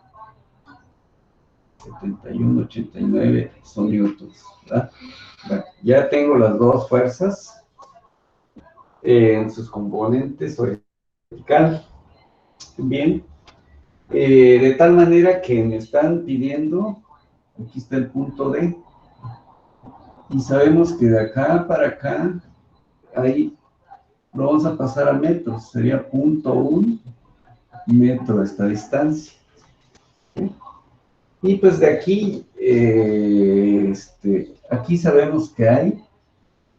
71.89 son newtons, ¿verdad? Bueno, ya tengo las dos fuerzas en sus componentes vertical. Bien, de tal manera que me están pidiendo, aquí está el punto D, Y sabemos que de acá para acá, ahí lo vamos a pasar a metros. Sería 0.1 metro esta distancia. Y pues de aquí, aquí sabemos que hay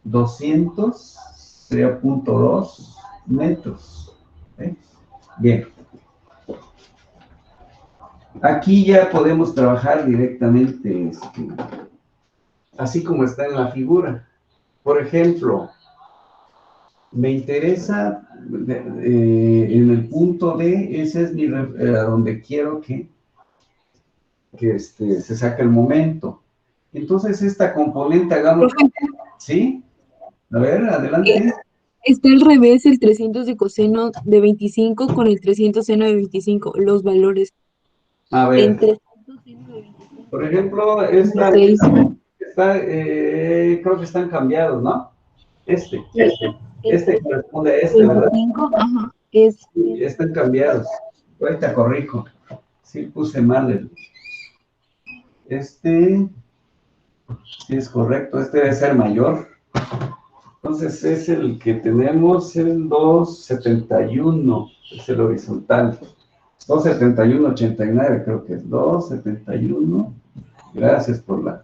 200, sería 0.2 metros. ¿Eh? Bien. Aquí ya podemos trabajar directamente, así como está en la figura. Por ejemplo, me interesa en el punto D, ese es a donde quiero que se saque el momento. Entonces, esta componente, hagamos... Profe, ¿Sí? A ver, adelante. está al revés el 300 de coseno de 25 con el 300 seno de 25, los valores. A En ver, 300 seno de 25, por ejemplo, esta, 6. creo que están cambiados, ¿no? Este Este corresponde a este, ¿verdad? 25, ajá, es Sí, están cambiados. Ahorita corrijo. Sí, puse mal sí es correcto, este debe ser mayor. Entonces es el que tenemos, el 271, es el horizontal. 271.89 creo que es 271. Gracias por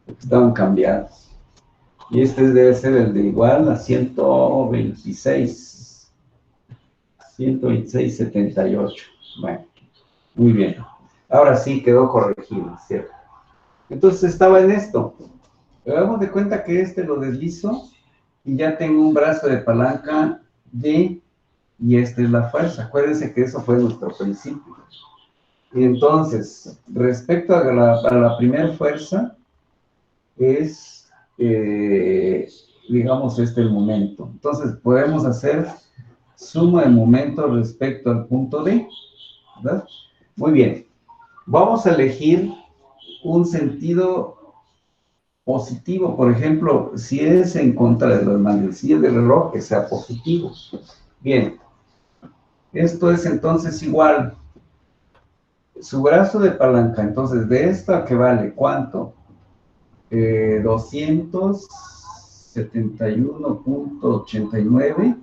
estaban cambiados. Y este debe ser el de igual a 126. 126.78. Bueno, muy bien. Ahora sí quedó corregido, ¿cierto? Entonces estaba en esto. Hagamos de cuenta que lo deslizo y ya tengo un brazo de palanca D y esta es la fuerza. Acuérdense que eso fue nuestro principio. Y entonces, respecto a la primera fuerza, es, digamos, el momento. Entonces, podemos hacer suma de momento respecto al punto D, ¿verdad? Muy bien. Vamos a elegir un sentido positivo. Por ejemplo, si es en contra de las manecillas del reloj, que sea positivo. Bien. Esto es entonces igual. Su brazo de palanca, entonces, de esta que vale, ¿cuánto? 271.89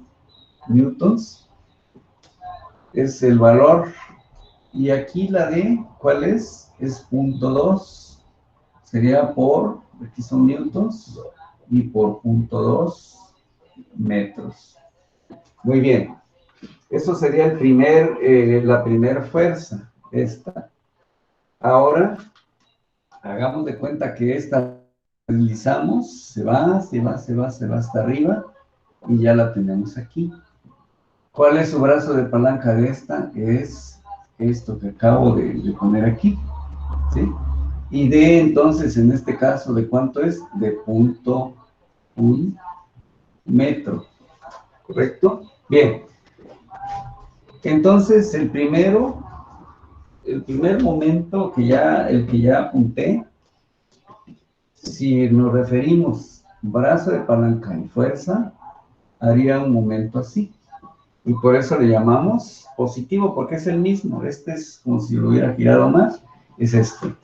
newtons es el valor. Y aquí la D, ¿cuál es? Es 0.2. Sería por, aquí son newtons, y por 0.2 metros. Muy bien. Eso sería la primera fuerza, esta. Ahora, hagamos de cuenta que esta deslizamos, se va hasta arriba, y ya la tenemos aquí. ¿Cuál es su brazo de palanca de esta? Es esto que acabo de poner aquí, ¿sí? Y D, entonces, en este caso, ¿de cuánto es? De 0.1 metro, ¿correcto? Bien. Entonces, el primer momento el que ya apunté, si nos referimos brazo de palanca y fuerza, haría un momento así. Y por eso le llamamos positivo, porque es el mismo. Este es como si lo hubiera girado más, es este.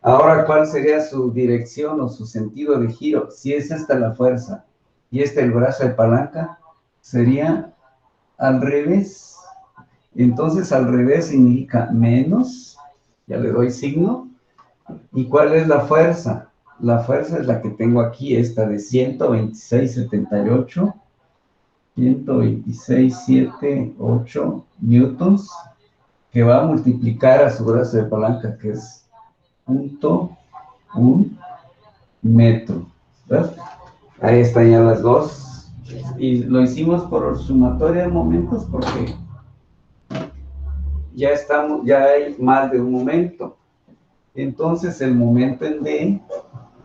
Ahora, ¿cuál sería su dirección o su sentido de giro? Si es esta la fuerza y el brazo de palanca, sería al revés. Entonces, al revés significa menos, ya le doy signo. ¿Y cuál es la fuerza? La fuerza es la que tengo aquí, esta de 126.78, 126.78 newtons, que va a multiplicar a su brazo de palanca, que es 0.1 metro, ¿verdad? Ahí están ya las dos. Y lo hicimos por sumatoria de momentos porque ya hay más de un momento. Entonces el momento en D,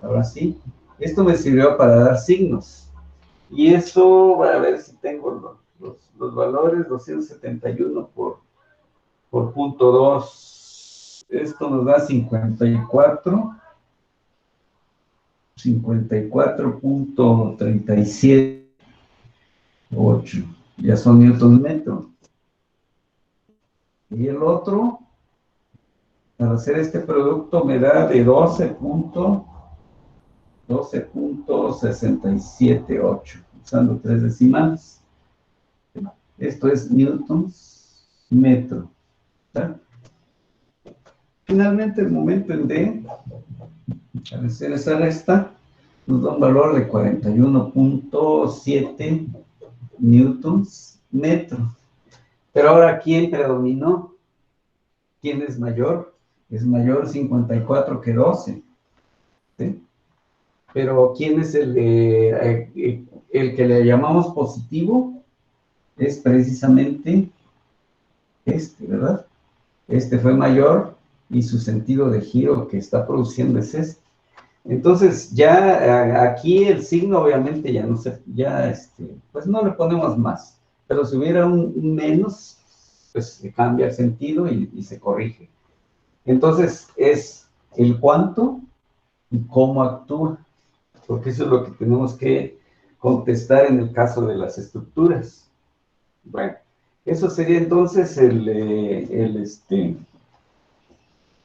ahora sí, esto me sirvió para dar signos. Y eso, a ver si tengo los valores, 271 por 0.2. Esto nos da 54.378. Ya son newton metro. Y el otro, para hacer este producto, me da de 12.0 12.678, usando 3 decimales. Esto es newtons metro. ¿Está? Finalmente, el momento en D, al hacer esa resta, nos da un valor de 41.7 newtons metro. Pero ahora, ¿quién predominó? ¿Quién es mayor? Es mayor 54 que 12. ¿Sí? Pero ¿quién es el que le llamamos positivo? Es precisamente este, ¿verdad? Este fue mayor y su sentido de giro que está produciendo es este. Entonces, ya aquí el signo obviamente ya no se, pues no le ponemos más. Pero si hubiera un menos, pues se cambia el sentido y se corrige. Entonces, es el cuánto y cómo actúa. Porque eso es lo que tenemos que contestar en el caso de las estructuras. Bueno, eso sería entonces el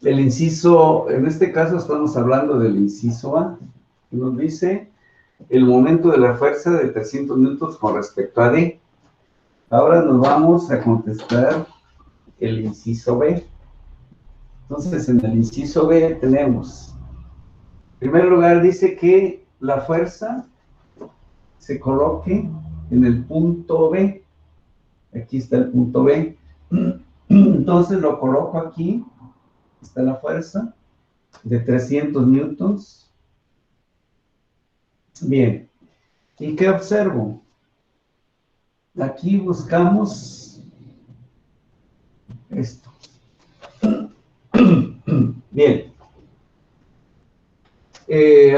inciso, en este caso estamos hablando del inciso A, que nos dice el momento de la fuerza de 300 newtons con respecto a D. Ahora nos vamos a contestar el inciso B. Entonces, en el inciso B tenemos, en primer lugar, dice que la fuerza se coloque en el punto B. Aquí está el punto B. Entonces lo coloco aquí. Está la fuerza de 300 newtons. Bien. ¿Y qué observo? Aquí buscamos esto. Bien.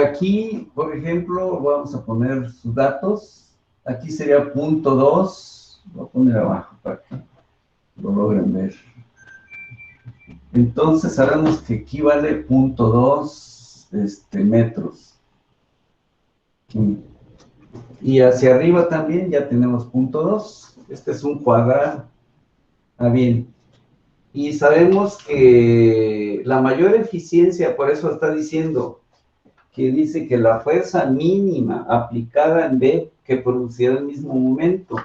Aquí, por ejemplo, vamos a poner sus datos. Aquí sería punto 2. Voy a poner abajo para que lo logren ver. Entonces sabemos que aquí vale 0.2 metros. Y hacia arriba también ya tenemos 0.2. Este es un cuadrado. Ah, bien. Y sabemos que la mayor eficiencia, por eso está diciendo que dice que la fuerza mínima aplicada en B que producirá el mismo momento.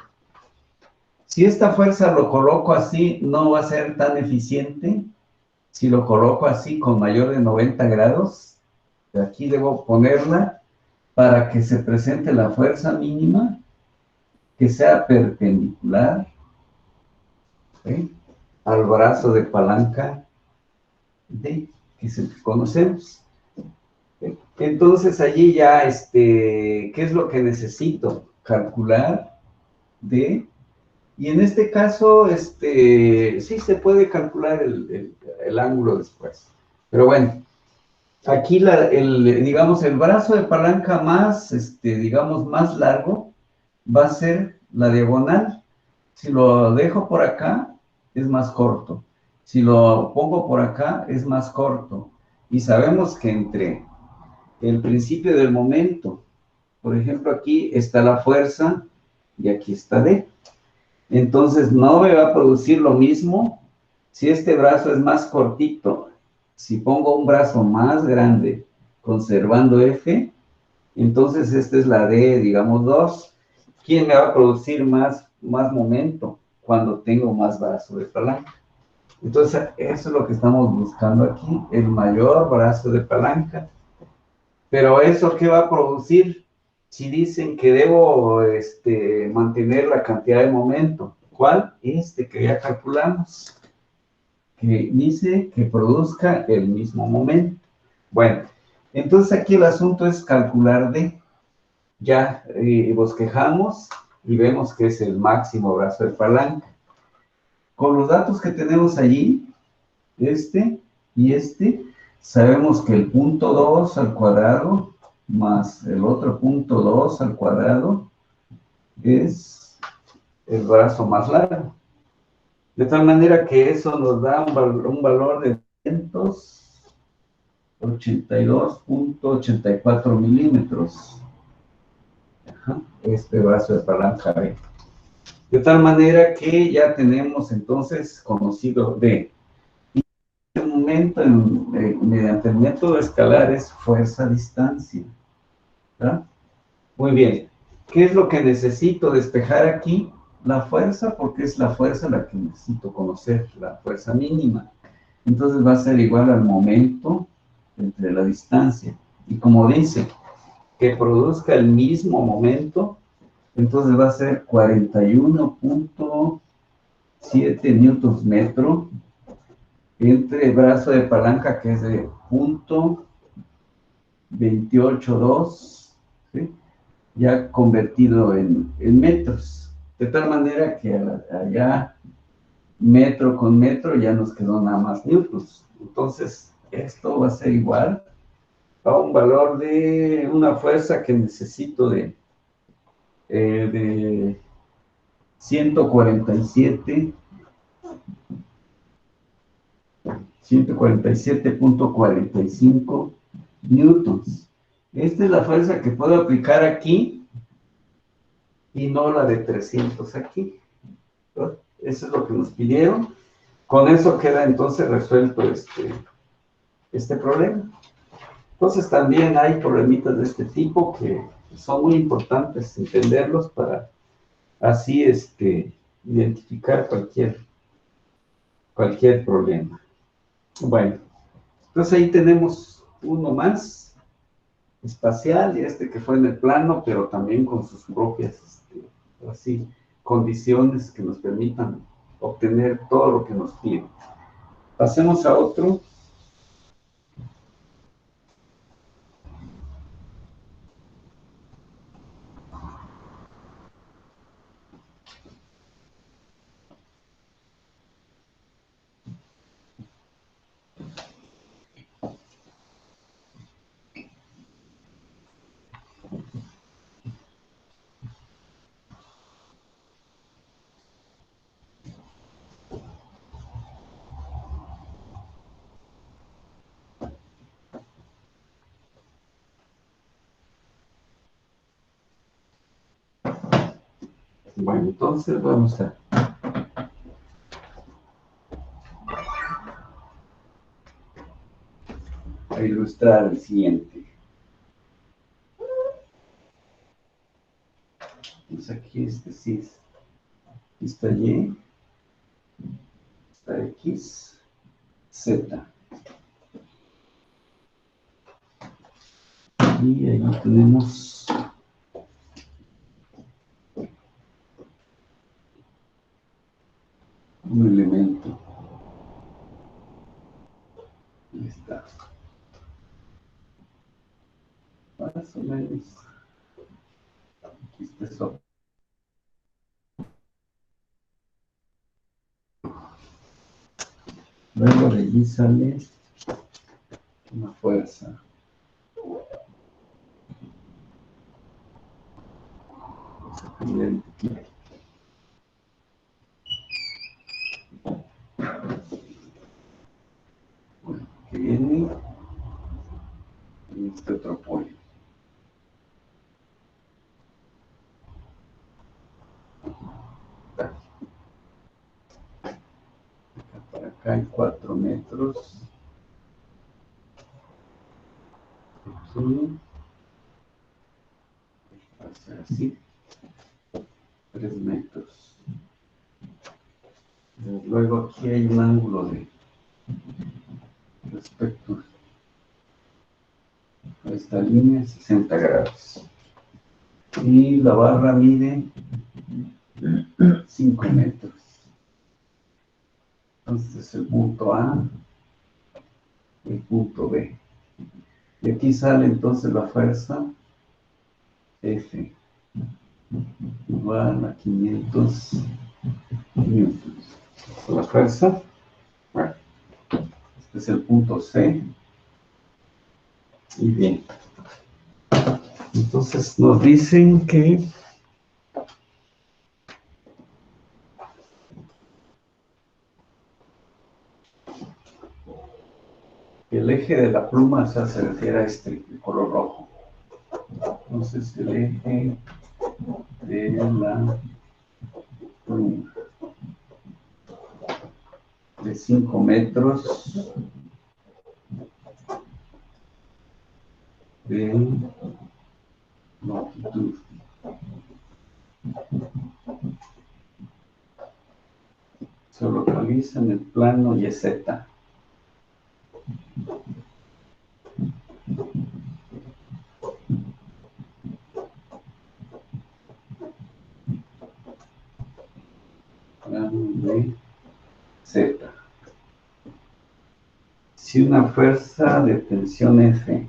Si esta fuerza lo coloco así, no va a ser tan eficiente. Si lo coloco así con mayor de 90 grados, aquí debo ponerla para que se presente la fuerza mínima que sea perpendicular, ¿sí?, al brazo de palanca D, que es el que conocemos. Entonces allí ya, ¿qué es lo que necesito? Calcular D. Y en este caso, sí se puede calcular el ángulo después. Pero bueno, aquí, digamos, el brazo de palanca más, digamos, más largo va a ser la diagonal. Si lo dejo por acá, es más corto. Si lo pongo por acá, es más corto. Y sabemos que entre el principio del momento, por ejemplo, aquí está la fuerza y aquí está D. Entonces, no me va a producir lo mismo si este brazo es más cortito. Si pongo un brazo más grande, conservando F, entonces esta es la D, digamos, 2. ¿Quién me va a producir más momento? Cuando tengo más brazo de palanca. Entonces, eso es lo que estamos buscando aquí, el mayor brazo de palanca. Pero ¿eso qué va a producir? Si dicen que debo mantener la cantidad de momento, ¿cuál? Que ya calculamos, que dice que produzca el mismo momento. Bueno, entonces aquí el asunto es calcular D. Ya bosquejamos y vemos que es el máximo brazo de palanca. Con los datos que tenemos allí, sabemos que el punto 2 al cuadrado más el otro punto 2 al cuadrado es el brazo más largo. De tal manera que eso nos da un valor de 282.84 milímetros. Este brazo de palanca B. De tal manera que ya tenemos entonces conocido D. Y en este momento, mediante el método escalar, es fuerza-distancia. ¿verdad? Muy bien. ¿Qué es lo que necesito despejar aquí? La fuerza, porque es la fuerza la que necesito conocer, la fuerza mínima. Entonces va a ser igual al momento entre la distancia. Y como dice, que produzca el mismo momento, entonces va a ser 41.7 newtons metro entre brazo de palanca, que es de 0.282, ¿sí? Ya convertido en metros. De tal manera que allá metro con metro ya nos quedó nada más newtons. Entonces, esto va a ser igual a un valor de una fuerza que necesito de 147, 147.45 newtons. Esta es la fuerza que puedo aplicar aquí y no la de 300 aquí. ¿No? Eso es lo que nos pidieron. Con eso queda entonces resuelto este problema. Entonces también hay problemitas de este tipo que son muy importantes entenderlos para así identificar cualquier problema. Bueno, entonces ahí tenemos uno más espacial y que fue en el plano, pero también con sus propias así, condiciones que nos permitan obtener todo lo que nos pide. Pasemos a otro. Bueno, entonces vamos a ilustrar el siguiente. Entonces aquí sí está Y, está X, Z. Y ahí tenemos un elemento. Ahí está. Más o menos. Aquí está eso. Luego de allí sale una fuerza. Bueno, que viene y este otro pollo. Para acá hay 4 metros. Aquí. Va a ser así. 3 metros. Luego aquí hay un ángulo de respecto a esta línea, 60 grados. Y la barra mide 5 metros. Entonces es el punto A, el punto B. Y aquí sale entonces la fuerza F, igual a 500 newtons. La fuerza, bueno, este es el punto C. Y bien, entonces nos dicen que el eje de la pluma, o sea, se refiere a el color rojo. Entonces el eje de la pluma de 5 metros de se localiza en el plano YZ. Plano de Z. Si una fuerza de tensión F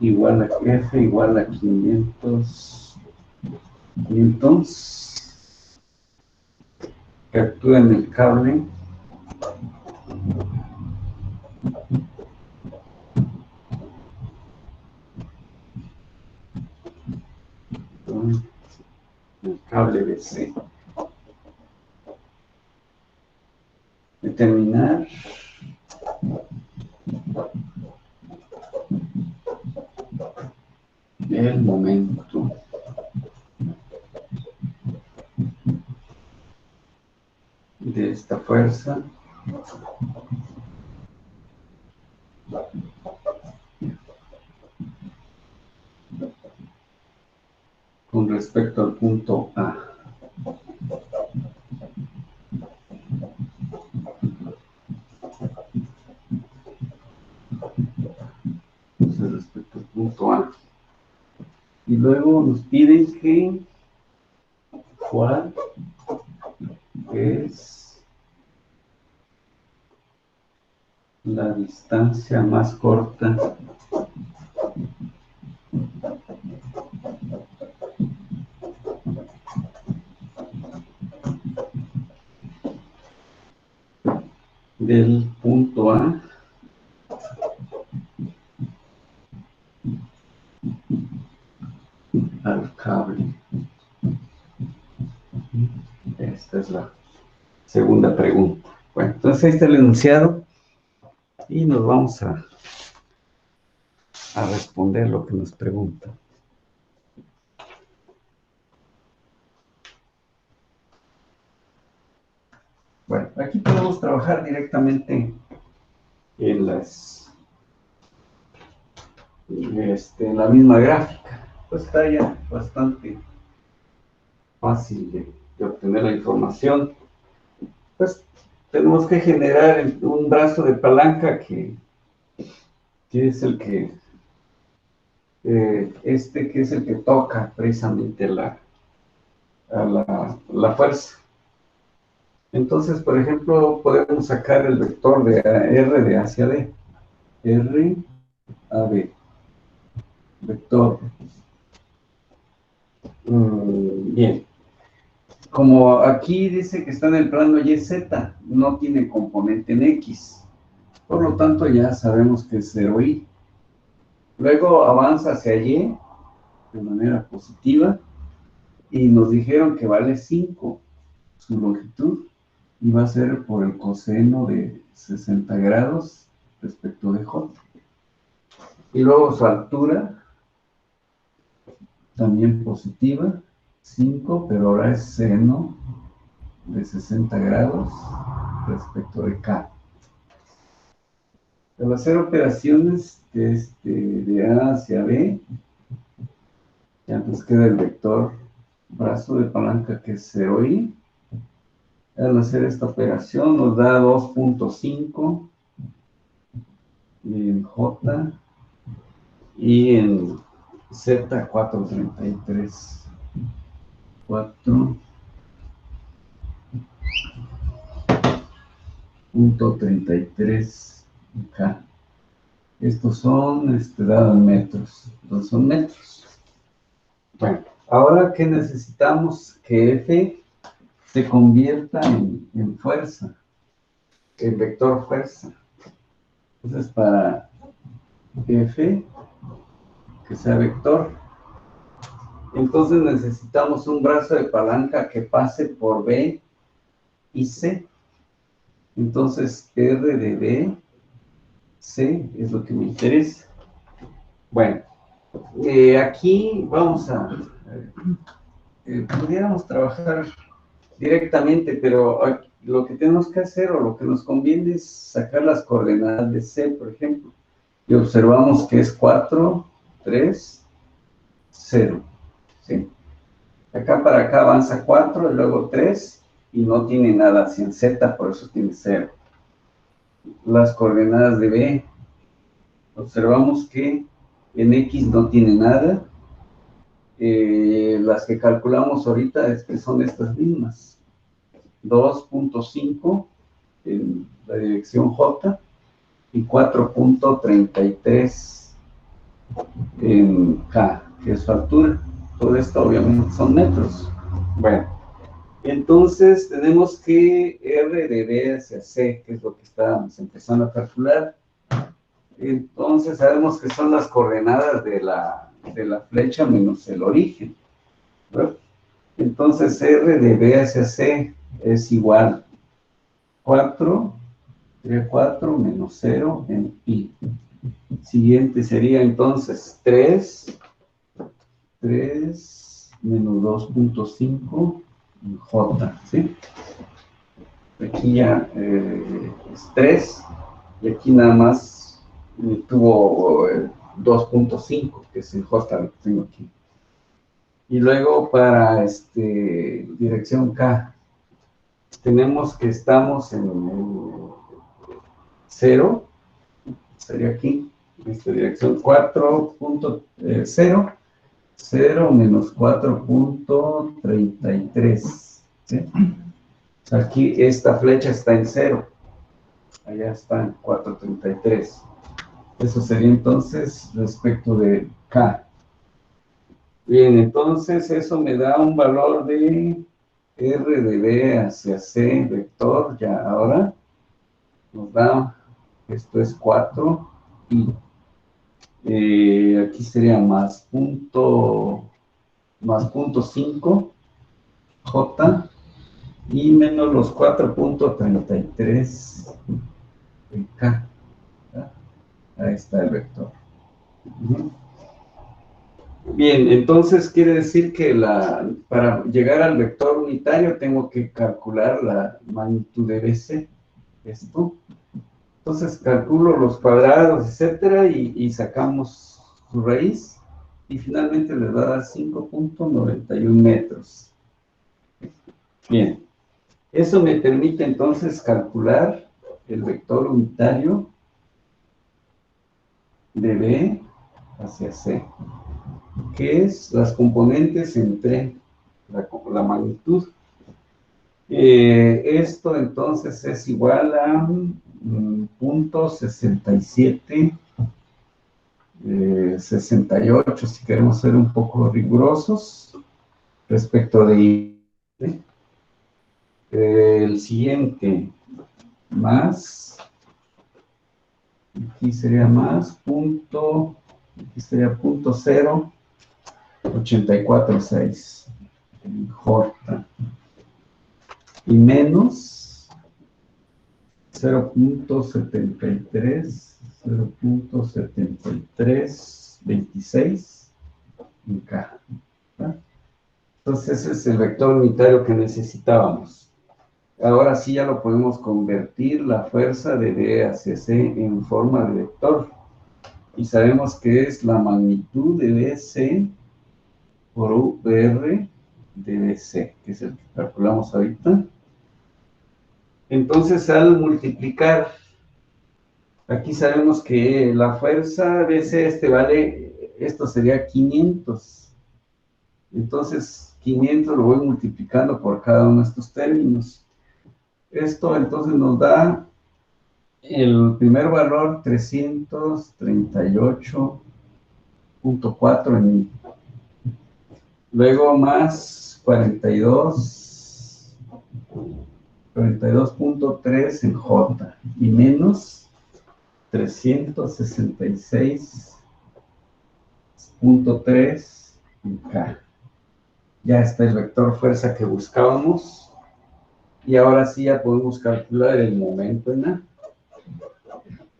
igual a F igual a 500 newtons que actúa en el cable, el cable BC. Determinar el momento de esta fuerza con respecto al punto A. Entonces, respecto al punto A. Y luego nos piden que cuál es la distancia más corta del punto A al cable. Esta es la segunda pregunta. Bueno, entonces ahí está el enunciado y nos vamos a responder lo que nos preguntan. Bueno, aquí podemos trabajar directamente en la misma gráfica. Pues está ya bastante fácil de obtener la información. Pues tenemos que generar un brazo de palanca que es el que que es el que toca precisamente la fuerza. Entonces, por ejemplo, podemos sacar el vector de R de A hacia D. R a B. Vector. Bien. Como aquí dice que está en el plano YZ, no tiene componente en X. Por lo tanto, ya sabemos que es 0i. Luego avanza hacia Y de manera positiva y nos dijeron que vale 5 su longitud y va a ser por el coseno de 60 grados respecto de J. Y luego su altura también positiva, 5, pero ahora es seno de 60 grados respecto de K. Al hacer operaciones de A hacia B, ya nos queda el vector brazo de palanca que es 0i. Al hacer esta operación nos da 2.5 en J y en Z 4.33. 4.33 K. Estos son dados en metros. Entonces son metros. Bueno, ahora que necesitamos que F se convierta en fuerza, en vector fuerza. Entonces, para F que sea vector, entonces necesitamos un brazo de palanca que pase por B y C. Entonces, R de B, C es lo que me interesa. Bueno, aquí vamos pudiéramos trabajar directamente, pero lo que tenemos que hacer o lo que nos conviene es sacar las coordenadas de C, por ejemplo. Y observamos que es 4, 3, 0. ¿Sí? Acá para acá avanza 4 y luego 3 y no tiene nada hacia en Z, por eso tiene 0. Las coordenadas de B, observamos que en X no tiene nada. Las que calculamos ahorita es que son estas mismas. 2.5 en la dirección J y 4.33 en K, que es su altura. Todo esto obviamente son metros. Bueno, entonces tenemos que R de B hacia C, que es lo que estábamos empezando a calcular. Entonces sabemos que son las coordenadas de la flecha menos el origen, ¿verdad? Entonces R de B hacia C es igual 4, sería 4 menos 0 en pi. Siguiente sería entonces 3 menos 2.5 en J, ¿sí? Aquí ya es 3 y aquí nada más tuvo 2.5, que es en J, lo que tengo aquí. Y luego para dirección K, tenemos que estamos en 0, sería aquí, en esta dirección 4.0, 0 menos 4.33, ¿sí? Aquí esta flecha está en 0, allá está en 4.33. Eso sería entonces respecto de K. Bien, entonces eso me da un valor de R de B hacia C vector, ya ahora nos da, esto es 4 y aquí sería más punto 5 J y menos los 4.33 en K. ¿Ya? Ahí está el vector. Bien, entonces quiere decir que para llegar al vector unitario tengo que calcular la magnitud de BC, esto. Entonces calculo los cuadrados, etcétera, y sacamos su raíz, y finalmente les va a dar 5.91 metros. Bien, eso me permite entonces calcular el vector unitario de B hacia C, que es las componentes entre la magnitud. Esto entonces es igual a .67, 68, si queremos ser un poco rigurosos respecto de I. El siguiente, más, aquí sería más, aquí sería .084.6 en J, y menos 0.7326 en K. ¿Verdad? Entonces ese es el vector unitario que necesitábamos. Ahora sí ya lo podemos convertir la fuerza de B hacia C en forma de vector. Y sabemos que es la magnitud de BC por VR de BC, que es el que calculamos ahorita. Entonces, al multiplicar, aquí sabemos que la fuerza BC vale, esto sería 500. Entonces, 500 lo voy multiplicando por cada uno de estos términos. Esto entonces nos da el primer valor, 338.4 en I. Luego más 42.3 en J y menos 366.3 en K. Ya está el vector fuerza que buscábamos y ahora sí ya podemos calcular el momento en A.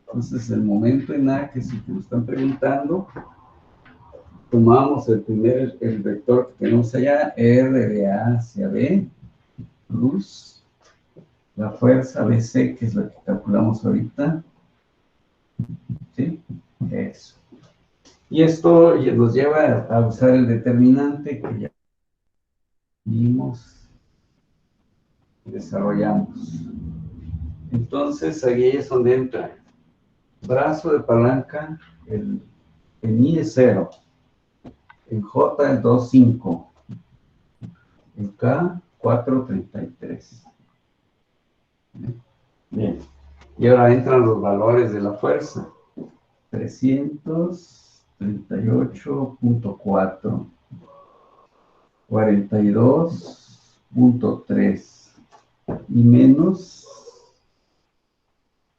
Entonces el momento en A, que es el que nos están preguntando, tomamos el vector que tenemos allá, R de A hacia B, plus la fuerza BC, que es la que calculamos ahorita. ¿Sí? Eso. Y esto nos lleva a usar el determinante que ya vimos y desarrollamos. Entonces, ahí es donde entra brazo de palanca, en I es 0, en J es 2,5, en K 4,33. Bien. Y ahora entran los valores de la fuerza. 338.4, 42.3 y menos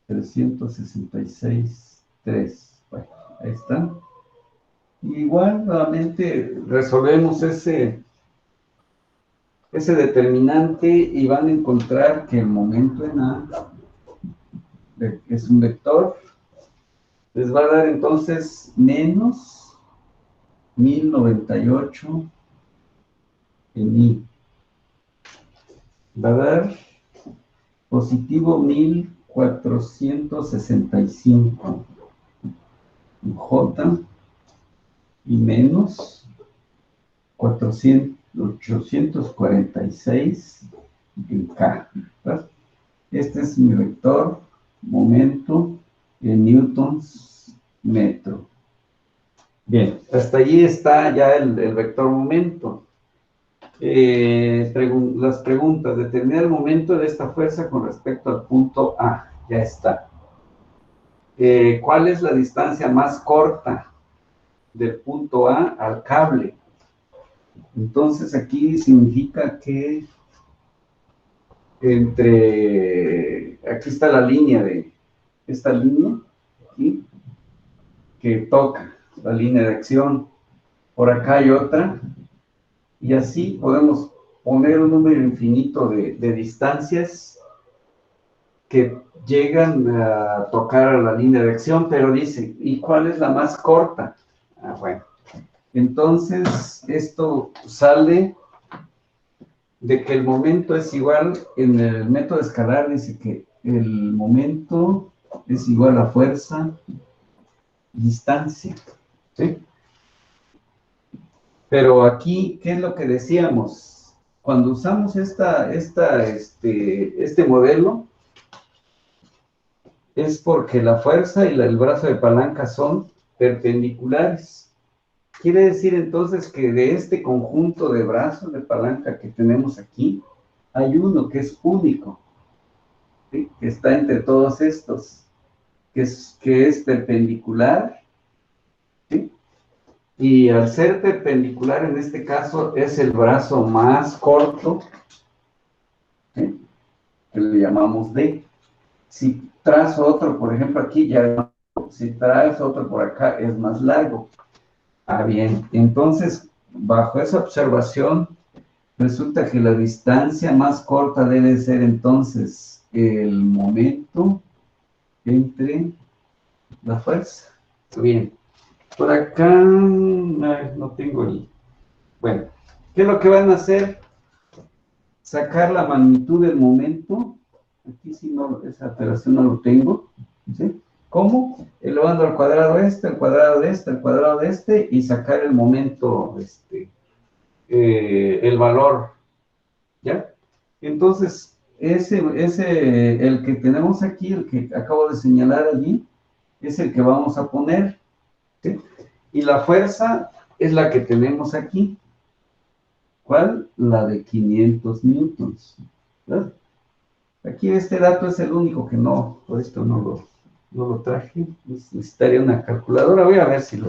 366.3. Bueno, ahí está. Igual, nuevamente, resolvemos ese determinante y van a encontrar que el momento en A, que es un vector, les va a dar entonces menos 1098 en I. Va a dar positivo 1465 en J y menos 846 en K. ¿Verdad? Este es mi vector momento en newtons metro. Bien, hasta allí está ya el vector momento. Las preguntas, determinar el momento de esta fuerza con respecto al punto A, ya está. ¿Cuál es la distancia más corta del punto A al cable? Entonces aquí significa que aquí está la línea esta línea, aquí, que toca la línea de acción. Por acá hay otra, y así podemos poner un número infinito de distancias que llegan a tocar a la línea de acción, pero dice, ¿y cuál es la más corta? Bueno, entonces esto sale de que el momento es igual, en el método escalar dice que el momento es igual a fuerza, distancia, ¿sí? Pero aquí, ¿qué es lo que decíamos? Cuando usamos este modelo, es porque la fuerza y el brazo de palanca son perpendiculares. Quiere decir entonces que de este conjunto de brazos de palanca que tenemos aquí, hay uno que es único, ¿sí? Que está entre todos estos, que es perpendicular, ¿sí? Y al ser perpendicular en este caso es el brazo más corto, ¿sí? Que le llamamos D. Si trazo otro, por ejemplo, aquí ya, si trazo otro por acá, es más largo. Bien, entonces, bajo esa observación, resulta que la distancia más corta debe ser entonces el momento entre la fuerza. Bien, por acá no tengo ni... Bueno, ¿qué es lo que van a hacer? Sacar la magnitud del momento. Aquí sí no, esa operación no lo tengo, ¿sí? ¿Cómo? Elevando al cuadrado al cuadrado de al cuadrado de y sacar el momento, el valor, ¿ya? Entonces, el que tenemos aquí, el que acabo de señalar allí, es el que vamos a poner, ¿sí? Y la fuerza es la que tenemos aquí. ¿Cuál? La de 500 newtons, ¿verdad? Aquí este dato es el único que no, por esto no lo traje. Necesitaría una calculadora. Voy a ver si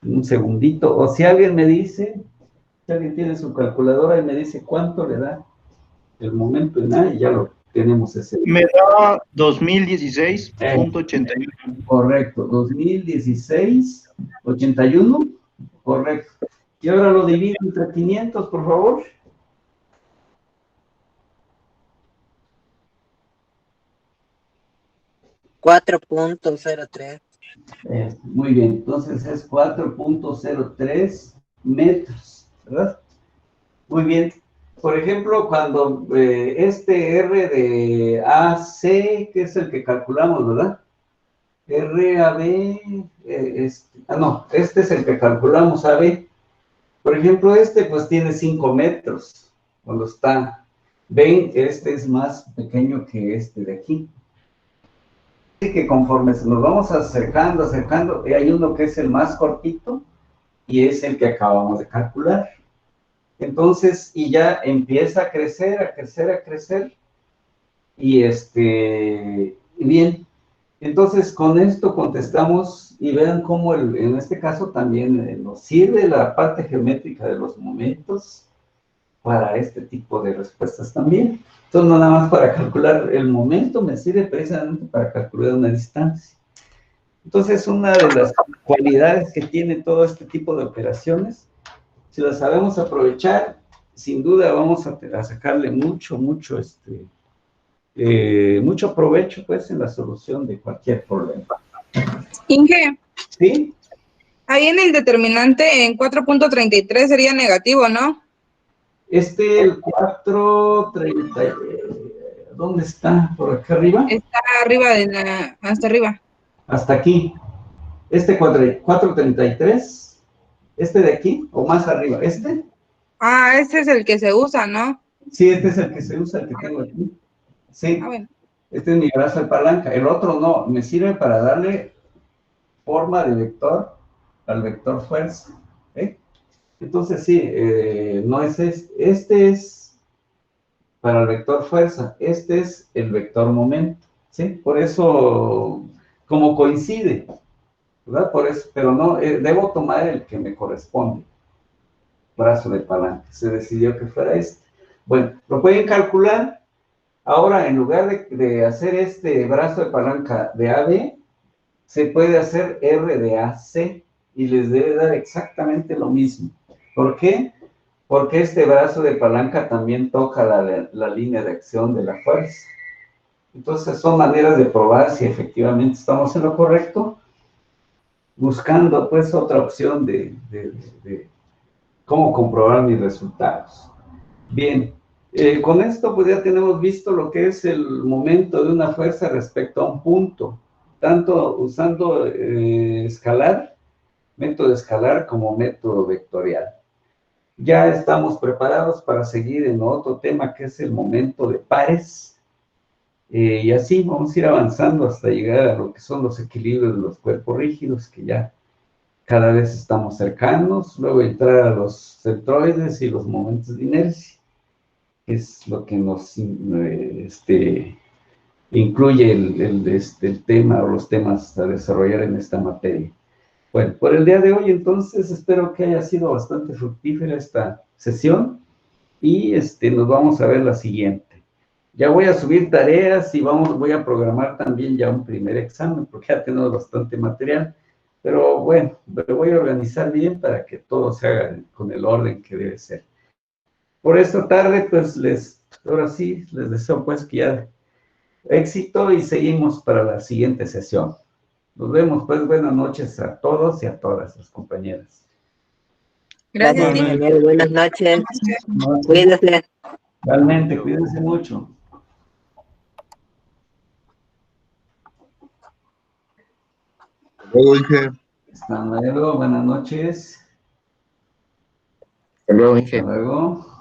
un segundito. O si alguien me dice, si alguien tiene su calculadora y me dice cuánto le da el momento en A, y ya lo tenemos ese. Me da 2016.81. Correcto, 2016.81. Correcto. Y ahora lo divido entre 500, por favor. 4.03. Muy bien, entonces es 4.03 metros, ¿verdad? Muy bien. por ejemplo, cuando este R de AC, que es el que calculamos, ¿verdad? RAB, no, este es el que calculamos, AB. Por ejemplo, este pues tiene 5 metros, cuando está, ven, este es más pequeño que este de aquí. Así que conforme nos vamos acercando, y hay uno que es el más cortito, y es el que acabamos de calcular. Entonces, y ya empieza a crecer, a crecer, a crecer, y bien. Entonces, con esto contestamos y vean cómo en este caso también nos sirve la parte geométrica de los momentos para este tipo de respuestas también. Entonces, no nada más para calcular el momento, me sirve precisamente para calcular una distancia. Entonces, una de las cualidades que tiene todo este tipo de operaciones, si las sabemos aprovechar, sin duda vamos a sacarle mucho provecho, pues, en la solución de cualquier problema. Inge, ¿Sí? ahí en el determinante en 4.33 sería negativo, ¿no? El 430, ¿dónde está? ¿Por acá arriba? Está arriba hasta arriba. Hasta aquí. 433, de aquí, o más arriba, Ah, ese es el que se usa, ¿no? Sí, este es el que se usa, el que tengo aquí. Sí, Ah, bueno. este es mi brazo de palanca. El otro no, me sirve para darle forma de vector al vector fuerza. ¿Eh? Entonces, sí, no es este es para el vector fuerza, este es el vector momento, ¿sí? Por eso, como coincide, ¿verdad? Por eso, pero no, debo tomar el que me corresponde, brazo de palanca. Se decidió que fuera este. Bueno, lo pueden calcular. Ahora, en lugar de hacer este brazo de palanca de AB, se puede hacer R de AC y les debe dar exactamente lo mismo. ¿Por qué? Porque este brazo de palanca también toca la línea de acción de la fuerza. Entonces, son maneras de probar si efectivamente estamos en lo correcto, buscando, pues, otra opción de cómo comprobar mis resultados. Bien, con esto pues ya tenemos visto lo que es el momento de una fuerza respecto a un punto, tanto usando método escalar como método vectorial. Ya estamos preparados para seguir en otro tema que es el momento de pares, y así vamos a ir avanzando hasta llegar a lo que son los equilibrios de los cuerpos rígidos, que ya cada vez estamos cercanos, luego entrar a los centroides y los momentos de inercia, que es lo que nos incluye el tema o los temas a desarrollar en esta materia. Bueno, por el día de hoy, entonces, espero que haya sido bastante fructífera esta sesión y nos vamos a ver la siguiente. Ya voy a subir tareas y voy a programar también ya un primer examen, porque ya tenemos bastante material. Pero bueno, me voy a organizar bien para que todo se haga con el orden que debe ser. Por esta tarde, pues ahora sí, les deseo pues que ya éxito y seguimos para la siguiente sesión. Nos vemos, pues, buenas noches a todos y a todas las compañeras. Gracias, Gracias, Inge. ingeniero. Buenas noches. No, Cuídese. realmente, cuídense mucho. Luego dije. Hasta luego, buenas noches. Hasta luego, Hasta Inge. luego.